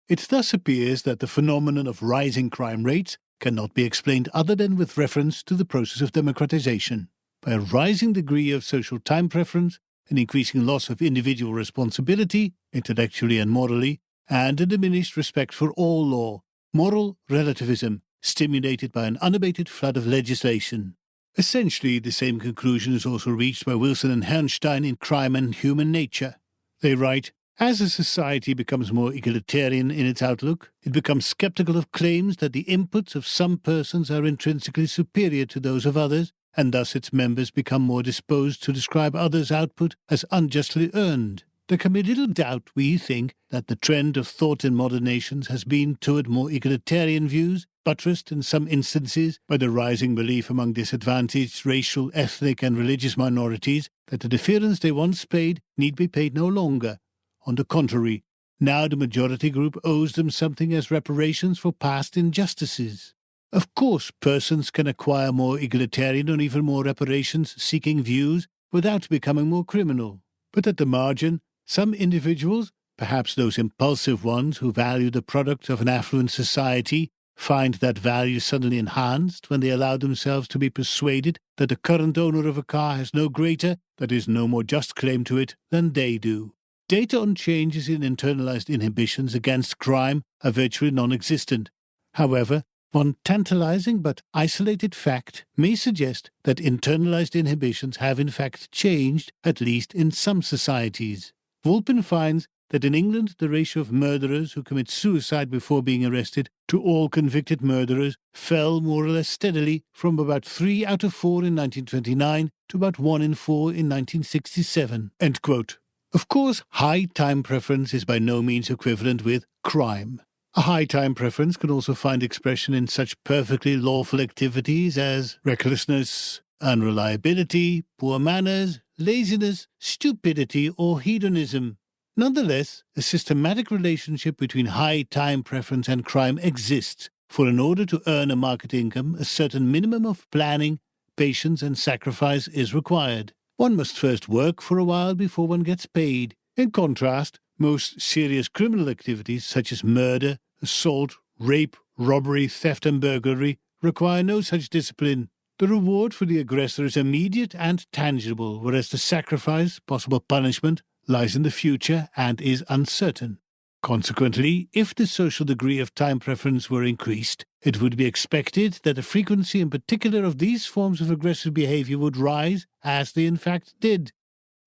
It thus appears that the phenomenon of rising crime rates cannot be explained other than with reference to the process of democratization. By a rising degree of social time preference, an increasing loss of individual responsibility, intellectually and morally, and a diminished respect for all law, moral relativism, stimulated by an unabated flood of legislation. Essentially, the same conclusion is also reached by Wilson and Herrnstein in Crime and Human Nature. They write, as a society becomes more egalitarian in its outlook, it becomes skeptical of claims that the inputs of some persons are intrinsically superior to those of others, and thus its members become more disposed to describe others' output as unjustly earned. There can be little doubt, we think, that the trend of thought in modern nations has been toward more egalitarian views, buttressed in some instances by the rising belief among disadvantaged racial, ethnic, and religious minorities that the deference they once paid need be paid no longer. On the contrary, now the majority group owes them something as reparations for past injustices. Of course, persons can acquire more egalitarian or even more reparations-seeking views without becoming more criminal. But at the margin, some individuals, perhaps those impulsive ones who value the product of an affluent society, find that value suddenly enhanced when they allow themselves to be persuaded that the current owner of a car has no greater, that is, no more just claim to it than they do. Data on changes in internalized inhibitions against crime are virtually non-existent. However, one tantalizing but isolated fact may suggest that internalized inhibitions have in fact changed, at least in some societies. Wolpin finds that in England the ratio of murderers who commit suicide before being arrested to all convicted murderers fell more or less steadily from about 3 out of 4 in 1929 to about 1 in 4 in 1967. End quote. Of course, high time preference is by no means equivalent with crime. A high time preference can also find expression in such perfectly lawful activities as recklessness, unreliability, poor manners, laziness, stupidity, or hedonism. Nonetheless, a systematic relationship between high time preference and crime exists, for in order to earn a market income, a certain minimum of planning, patience, and sacrifice is required. One must first work for a while before one gets paid. In contrast, most serious criminal activities such as murder, assault, rape, robbery, theft, and burglary require no such discipline. The reward for the aggressor is immediate and tangible, whereas the sacrifice, possible punishment, lies in the future and is uncertain. Consequently, if the social degree of time preference were increased, it would be expected that the frequency in particular of these forms of aggressive behavior would rise, as they in fact did.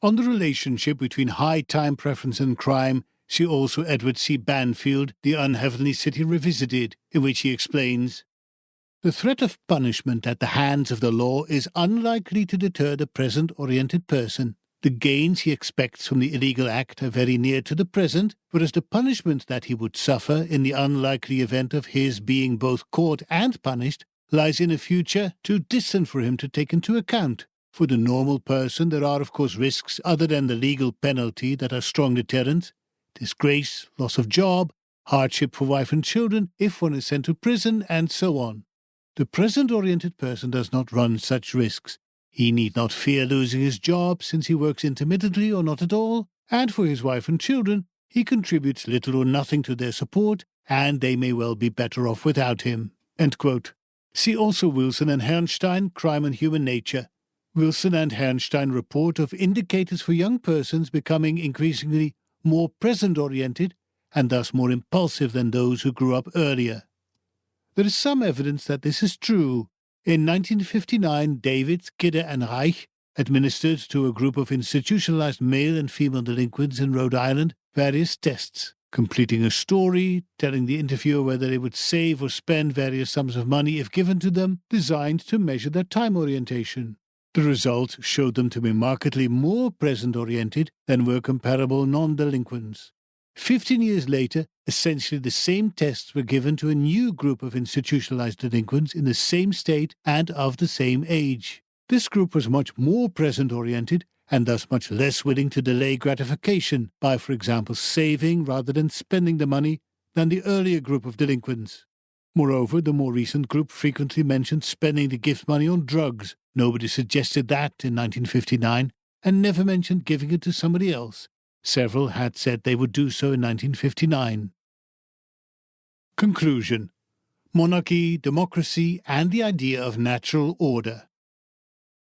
On the relationship between high time preference and crime, see also Edward C. Banfield, The Unheavenly City Revisited, in which he explains, the threat of punishment at the hands of the law is unlikely to deter the present-oriented person. The gains he expects from the illegal act are very near to the present, whereas the punishment that he would suffer in the unlikely event of his being both caught and punished lies in a future too distant for him to take into account. For the normal person, there are of course risks other than the legal penalty that are strong deterrents: disgrace, loss of job, hardship for wife and children if one is sent to prison, and so on. The present-oriented person does not run such risks. He need not fear losing his job since he works intermittently or not at all, and for his wife and children, he contributes little or nothing to their support, and they may well be better off without him." End quote. See also Wilson and Herrnstein, Crime and Human Nature. Wilson and Herrnstein report of indicators for young persons becoming increasingly more present-oriented and thus more impulsive than those who grew up earlier. There is some evidence that this is true. In 1959, David, Kidder and Reich administered to a group of institutionalized male and female delinquents in Rhode Island various tests, completing a story, telling the interviewer whether they would save or spend various sums of money if given to them, designed to measure their time orientation. The result showed them to be markedly more present-oriented than were comparable non-delinquents. 15 years later, essentially the same tests were given to a new group of institutionalized delinquents in the same state and of the same age. This group was much more present-oriented and thus much less willing to delay gratification by, for example, saving rather than spending the money than the earlier group of delinquents. Moreover, the more recent group frequently mentioned spending the gift money on drugs. Nobody suggested that in 1959 and never mentioned giving it to somebody else. Several had said they would do so in 1959. Conclusion: Monarchy, democracy, and the idea of natural order.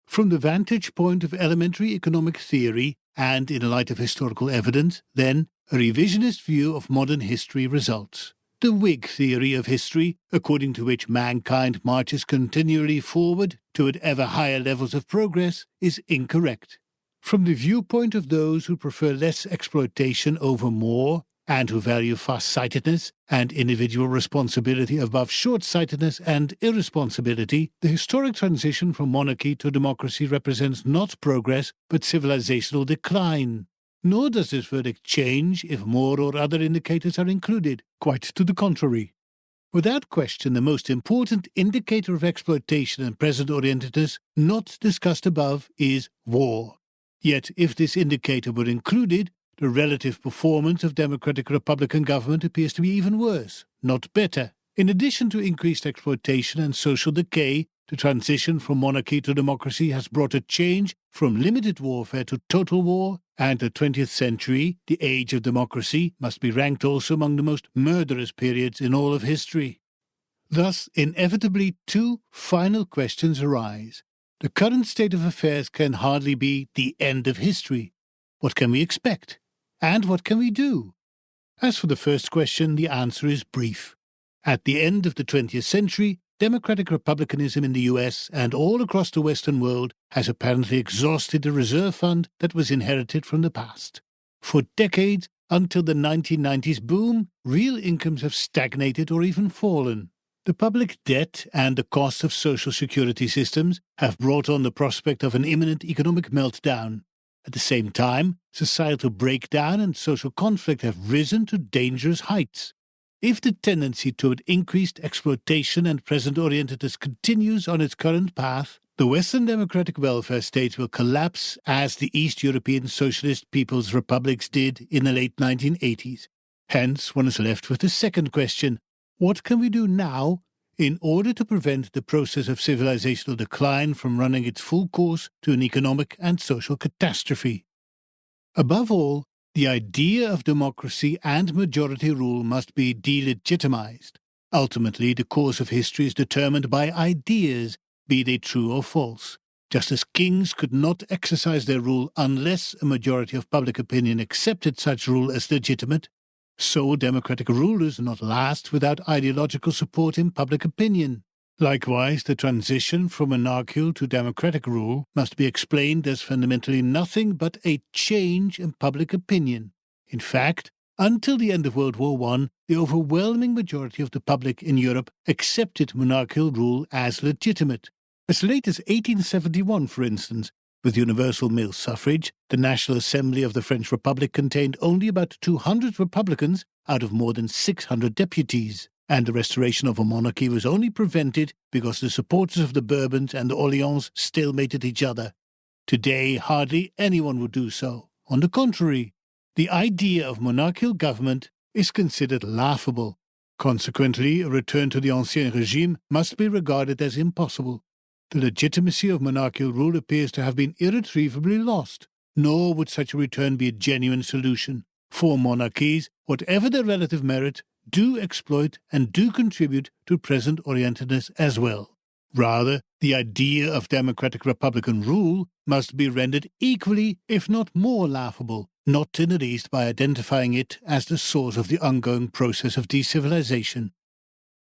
From the vantage point of elementary economic theory, and in light of historical evidence, then, a revisionist view of modern history results. The Whig theory of history, according to which mankind marches continually forward toward ever higher levels of progress, is incorrect. From the viewpoint of those who prefer less exploitation over more, and who value far-sightedness and individual responsibility above short-sightedness and irresponsibility, the historic transition from monarchy to democracy represents not progress but civilizational decline. Nor does this verdict change if more or other indicators are included. Quite to the contrary. Without question, the most important indicator of exploitation and present-orientedness not discussed above is war. Yet, if this indicator were included, the relative performance of democratic Republican government appears to be even worse, not better. In addition to increased exploitation and social decay, the transition from monarchy to democracy has brought a change from limited warfare to total war, and the 20th century, the age of democracy, must be ranked also among the most murderous periods in all of history. Thus, inevitably, two final questions arise. The current state of affairs can hardly be the end of history. What can we expect? And what can we do? As for the first question, the answer is brief. At the end of the 20th century, democratic republicanism in the US and all across the Western world has apparently exhausted the reserve fund that was inherited from the past. For decades, until the 1990s boom, real incomes have stagnated or even fallen. The public debt and the cost of social security systems have brought on the prospect of an imminent economic meltdown. At the same time, societal breakdown and social conflict have risen to dangerous heights. If the tendency toward increased exploitation and present-orientedness continues on its current path, the Western democratic welfare state will collapse as the East European Socialist People's Republics did in the late 1980s. Hence, one is left with the second question: what can we do now in order to prevent the process of civilizational decline from running its full course to an economic and social catastrophe? Above all, the idea of democracy and majority rule must be delegitimized. Ultimately, the course of history is determined by ideas, be they true or false. Just as kings could not exercise their rule unless a majority of public opinion accepted such rule as legitimate, so democratic rulers not last without ideological support in public opinion. Likewise, the transition from monarchical to democratic rule must be explained as fundamentally nothing but a change in public opinion. In fact, until the end of World War I, the overwhelming majority of the public in Europe accepted monarchical rule as legitimate. As late as 1871, for instance, with universal male suffrage, the National Assembly of the French Republic contained only about 200 Republicans out of more than 600 deputies, and the restoration of a monarchy was only prevented because the supporters of the Bourbons and the Orleans stalemated each other. Today, hardly anyone would do so. On the contrary, the idea of monarchical government is considered laughable. Consequently, a return to the Ancien Regime must be regarded as impossible. The legitimacy of monarchical rule appears to have been irretrievably lost, nor would such a return be a genuine solution. For monarchies, whatever their relative merit, do exploit and do contribute to present-orientedness as well. Rather, the idea of democratic republican rule must be rendered equally, if not more laughable, not in the least by identifying it as the source of the ongoing process of decivilization.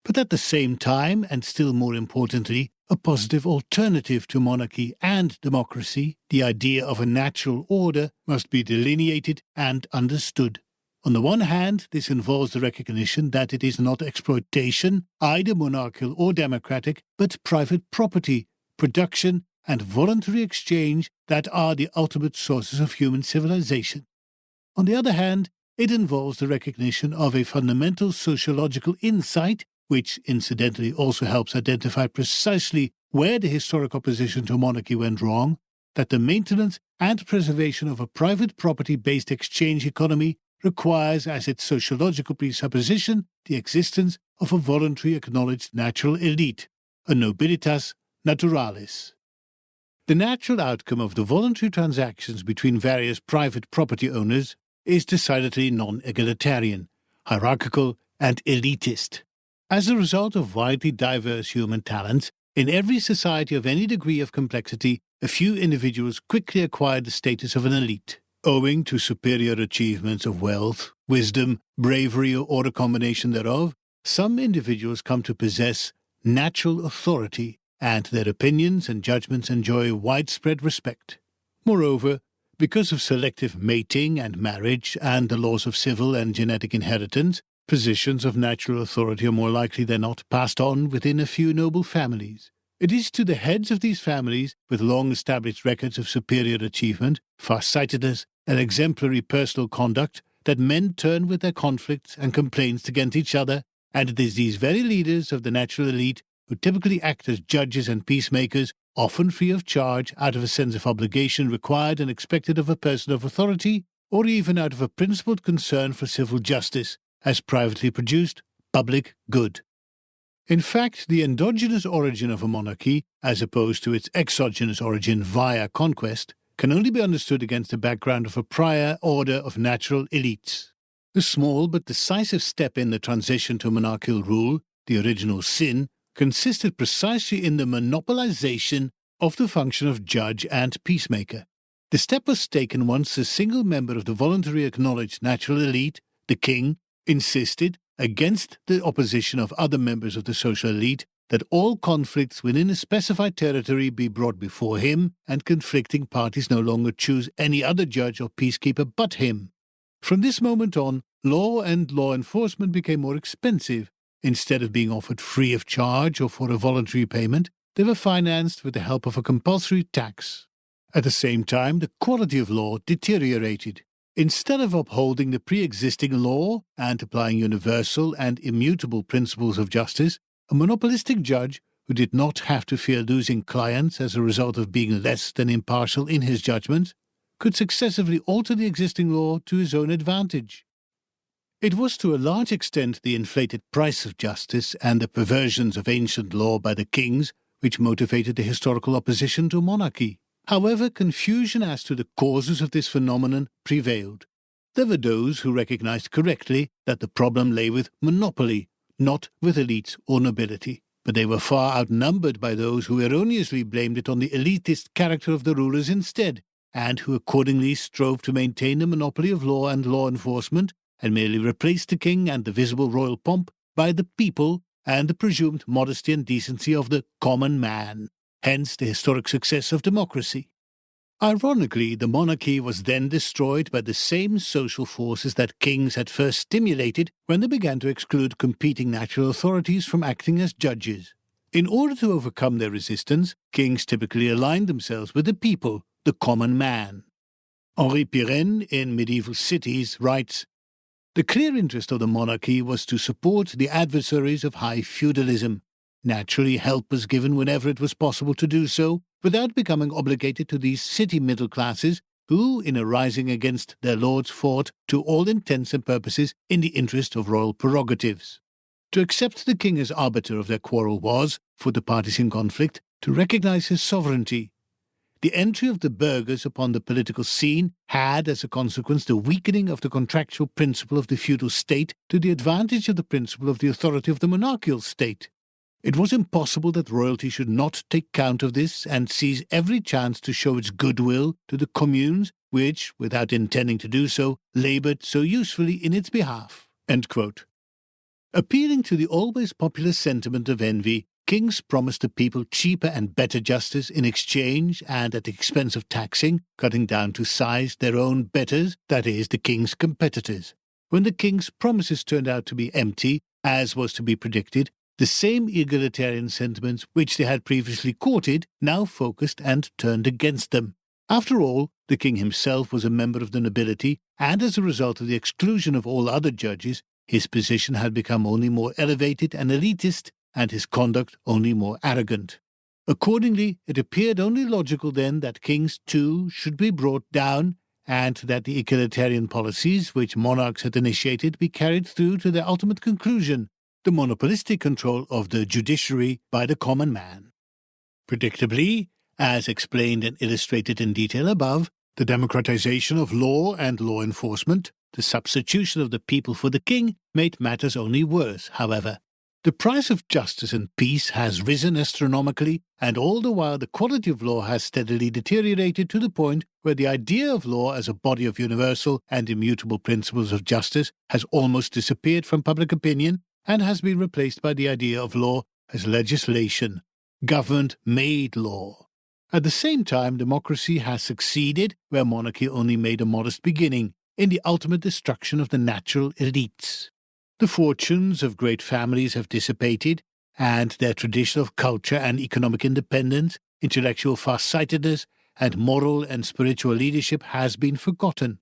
But at the same time, and still more importantly, a positive alternative to monarchy and democracy, the idea of a natural order, must be delineated and understood. On the one hand, this involves the recognition that it is not exploitation, either monarchical or democratic, but private property, production, and voluntary exchange that are the ultimate sources of human civilization. On the other hand, it involves the recognition of a fundamental sociological insight, which incidentally also helps identify precisely where the historic opposition to monarchy went wrong, that the maintenance and preservation of a private property-based exchange economy requires as its sociological presupposition the existence of a voluntary acknowledged natural elite, a nobilitas naturalis. The natural outcome of the voluntary transactions between various private property owners is decidedly non-egalitarian, hierarchical, and elitist. As a result of widely diverse human talents, in every society of any degree of complexity, a few individuals quickly acquire the status of an elite. Owing to superior achievements of wealth, wisdom, bravery, or a combination thereof, some individuals come to possess natural authority, and their opinions and judgments enjoy widespread respect. Moreover, because of selective mating and marriage and the laws of civil and genetic inheritance, positions of natural authority are more likely than not passed on within a few noble families. It is to the heads of these families, with long-established records of superior achievement, far-sightedness, and exemplary personal conduct, that men turn with their conflicts and complaints against each other, and it is these very leaders of the natural elite who typically act as judges and peacemakers, often free of charge, out of a sense of obligation required and expected of a person of authority, or even out of a principled concern for civil justice, as privately produced public good. In fact, the endogenous origin of a monarchy, as opposed to its exogenous origin via conquest, can only be understood against the background of a prior order of natural elites. The small but decisive step in the transition to monarchical rule, the original sin, consisted precisely in the monopolization of the function of judge and peacemaker. The step was taken once a single member of the voluntary acknowledged natural elite, the king, insisted, against the opposition of other members of the social elite, that all conflicts within a specified territory be brought before him, and conflicting parties no longer choose any other judge or peacekeeper but him. From this moment on, law and law enforcement became more expensive. Instead of being offered free of charge or for a voluntary payment, they were financed with the help of a compulsory tax. At the same time, the quality of law deteriorated. Instead of upholding the pre-existing law and applying universal and immutable principles of justice, a monopolistic judge, who did not have to fear losing clients as a result of being less than impartial in his judgments, could successively alter the existing law to his own advantage. It was to a large extent the inflated price of justice and the perversions of ancient law by the kings which motivated the historical opposition to monarchy. However, confusion as to the causes of this phenomenon prevailed. There were those who recognized correctly that the problem lay with monopoly, not with elites or nobility, but they were far outnumbered by those who erroneously blamed it on the elitist character of the rulers instead, and who accordingly strove to maintain the monopoly of law and law enforcement, and merely replaced the king and the visible royal pomp by the people and the presumed modesty and decency of the common man. Hence the historic success of democracy. Ironically, the monarchy was then destroyed by the same social forces that kings had first stimulated when they began to exclude competing natural authorities from acting as judges. In order to overcome their resistance, kings typically aligned themselves with the people, the common man. Henri Pirenne, in Medieval Cities, writes, "The clear interest of the monarchy was to support the adversaries of high feudalism. Naturally, help was given whenever it was possible to do so, without becoming obligated to these city middle classes, who, in a rising against their lords, fought, to all intents and purposes, in the interest of royal prerogatives. To accept the king as arbiter of their quarrel was, for the parties in conflict, to recognize his sovereignty. The entry of the burghers upon the political scene had, as a consequence, the weakening of the contractual principle of the feudal state to the advantage of the principle of the authority of the monarchical state. It was impossible that royalty should not take count of this and seize every chance to show its goodwill to the communes which, without intending to do so, laboured so usefully in its behalf." End quote. Appealing to the always popular sentiment of envy, kings promised the people cheaper and better justice in exchange and at the expense of taxing, cutting down to size their own betters, that is, the king's competitors. When the king's promises turned out to be empty, as was to be predicted, the same egalitarian sentiments which they had previously courted now focused and turned against them. After all, the king himself was a member of the nobility, and as a result of the exclusion of all other judges, his position had become only more elevated and elitist, and his conduct only more arrogant. Accordingly, it appeared only logical then that kings, too, should be brought down, and that the egalitarian policies which monarchs had initiated be carried through to their ultimate conclusion, the monopolistic control of the judiciary by the common man. Predictably, as explained and illustrated in detail above, the democratization of law and law enforcement, the substitution of the people for the king, made matters only worse, however. The price of justice and peace has risen astronomically, and all the while the quality of law has steadily deteriorated to the point where the idea of law as a body of universal and immutable principles of justice has almost disappeared from public opinion and has been replaced by the idea of law as legislation, government-made law. At the same time, democracy has succeeded where monarchy only made a modest beginning, in the ultimate destruction of the natural elites. The fortunes of great families have dissipated, and their tradition of culture and economic independence, intellectual farsightedness, and moral and spiritual leadership has been forgotten.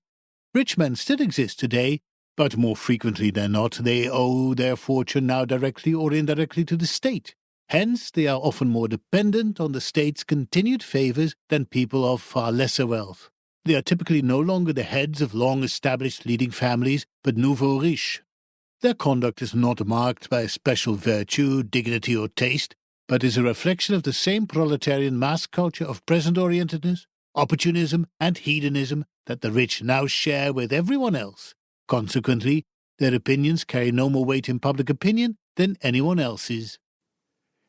Rich men still exist today, but more frequently than not they owe their fortune now directly or indirectly to the state. Hence, they are often more dependent on the state's continued favours than people of far lesser wealth. They are typically no longer the heads of long-established leading families, but nouveaux riches. Their conduct is not marked by a special virtue, dignity, or taste, but is a reflection of the same proletarian mass culture of present-orientedness, opportunism, and hedonism that the rich now share with everyone else. Consequently, their opinions carry no more weight in public opinion than anyone else's.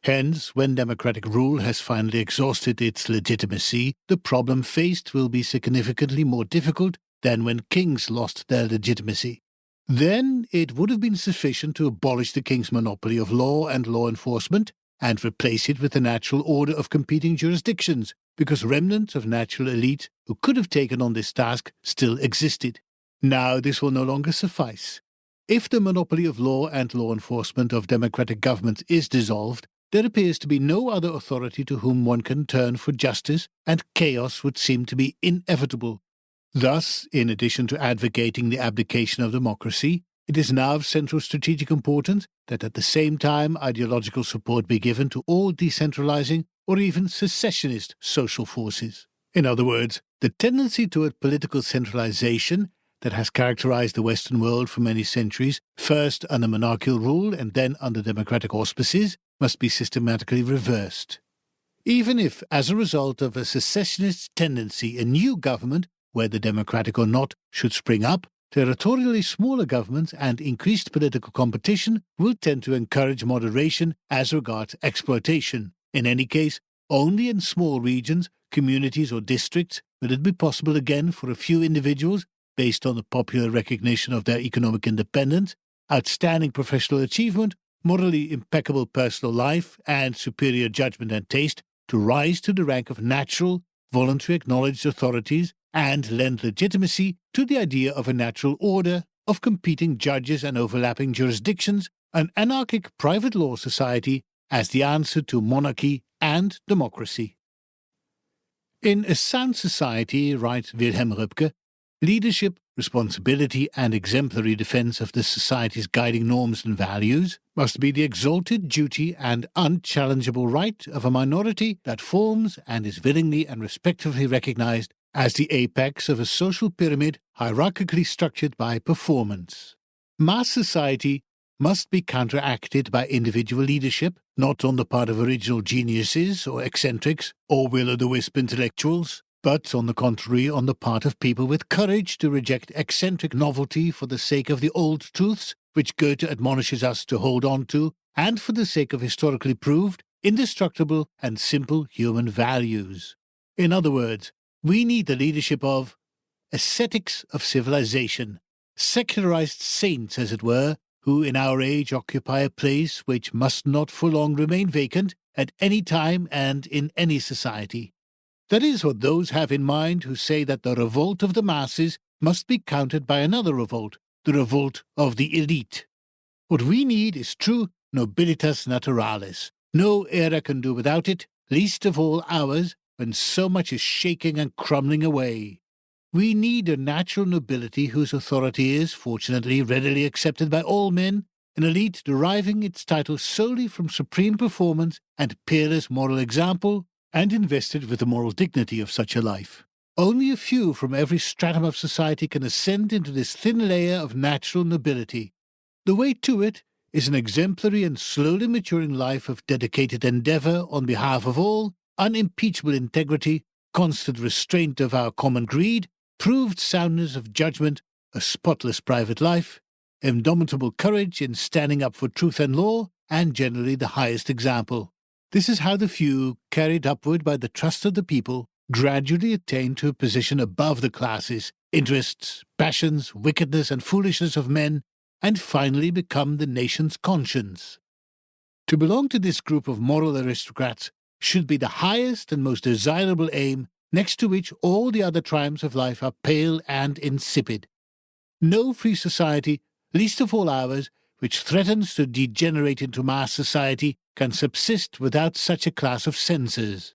Hence, when democratic rule has finally exhausted its legitimacy, the problem faced will be significantly more difficult than when kings lost their legitimacy. Then it would have been sufficient to abolish the king's monopoly of law and law enforcement and replace it with a natural order of competing jurisdictions, because remnants of natural elite who could have taken on this task still existed. Now this will no longer suffice. If the monopoly of law and law enforcement of democratic governments is dissolved, there appears to be no other authority to whom one can turn for justice, and chaos would seem to be inevitable. Thus, in addition to advocating the abdication of democracy, it is now of central strategic importance that at the same time ideological support be given to all decentralizing or even secessionist social forces. In other words, the tendency toward political centralization that has characterized the Western world for many centuries, first under monarchical rule and then under democratic auspices, must be systematically reversed. Even if, as a result of a secessionist tendency, a new government, whether democratic or not, should spring up, territorially smaller governments and increased political competition will tend to encourage moderation as regards exploitation. In any case, only in small regions, communities or districts will it be possible again for a few individuals, based on the popular recognition of their economic independence, outstanding professional achievement, morally impeccable personal life, and superior judgment and taste, to rise to the rank of natural, voluntary acknowledged authorities and lend legitimacy to the idea of a natural order of competing judges and overlapping jurisdictions, an anarchic private law society as the answer to monarchy and democracy. In a sound society, writes Wilhelm Röpke, leadership, responsibility, and exemplary defense of the society's guiding norms and values must be the exalted duty and unchallengeable right of a minority that forms and is willingly and respectfully recognized as the apex of a social pyramid hierarchically structured by performance. Mass society must be counteracted by individual leadership, not on the part of original geniuses or eccentrics or will-o'-the-wisp intellectuals, but, on the contrary, on the part of people with courage to reject eccentric novelty for the sake of the old truths which Goethe admonishes us to hold on to, and for the sake of historically proved, indestructible, and simple human values. In other words, we need the leadership of ascetics of civilization, secularized saints, as it were, who in our age occupy a place which must not for long remain vacant at any time and in any society. That is what those have in mind who say that the revolt of the masses must be countered by another revolt, the revolt of the elite. What we need is true nobilitas naturalis. No era can do without it, least of all ours, when so much is shaking and crumbling away. We need a natural nobility whose authority is, fortunately, readily accepted by all men, an elite deriving its title solely from supreme performance and peerless moral example, and invested with the moral dignity of such a life. Only a few from every stratum of society can ascend into this thin layer of natural nobility. The way to it is an exemplary and slowly maturing life of dedicated endeavour on behalf of all, unimpeachable integrity, constant restraint of our common greed, proved soundness of judgment, a spotless private life, indomitable courage in standing up for truth and law, and generally the highest example. This is how the few, carried upward by the trust of the people, gradually attain to a position above the classes, interests, passions, wickedness, and foolishness of men, and finally become the nation's conscience. To belong to this group of moral aristocrats should be the highest and most desirable aim, next to which all the other triumphs of life are pale and insipid. No free society, least of all ours, which threatens to degenerate into mass society, can subsist without such a class of censors.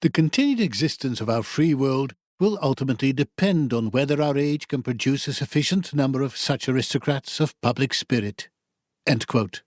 The continued existence of our free world will ultimately depend on whether our age can produce a sufficient number of such aristocrats of public spirit." End quote.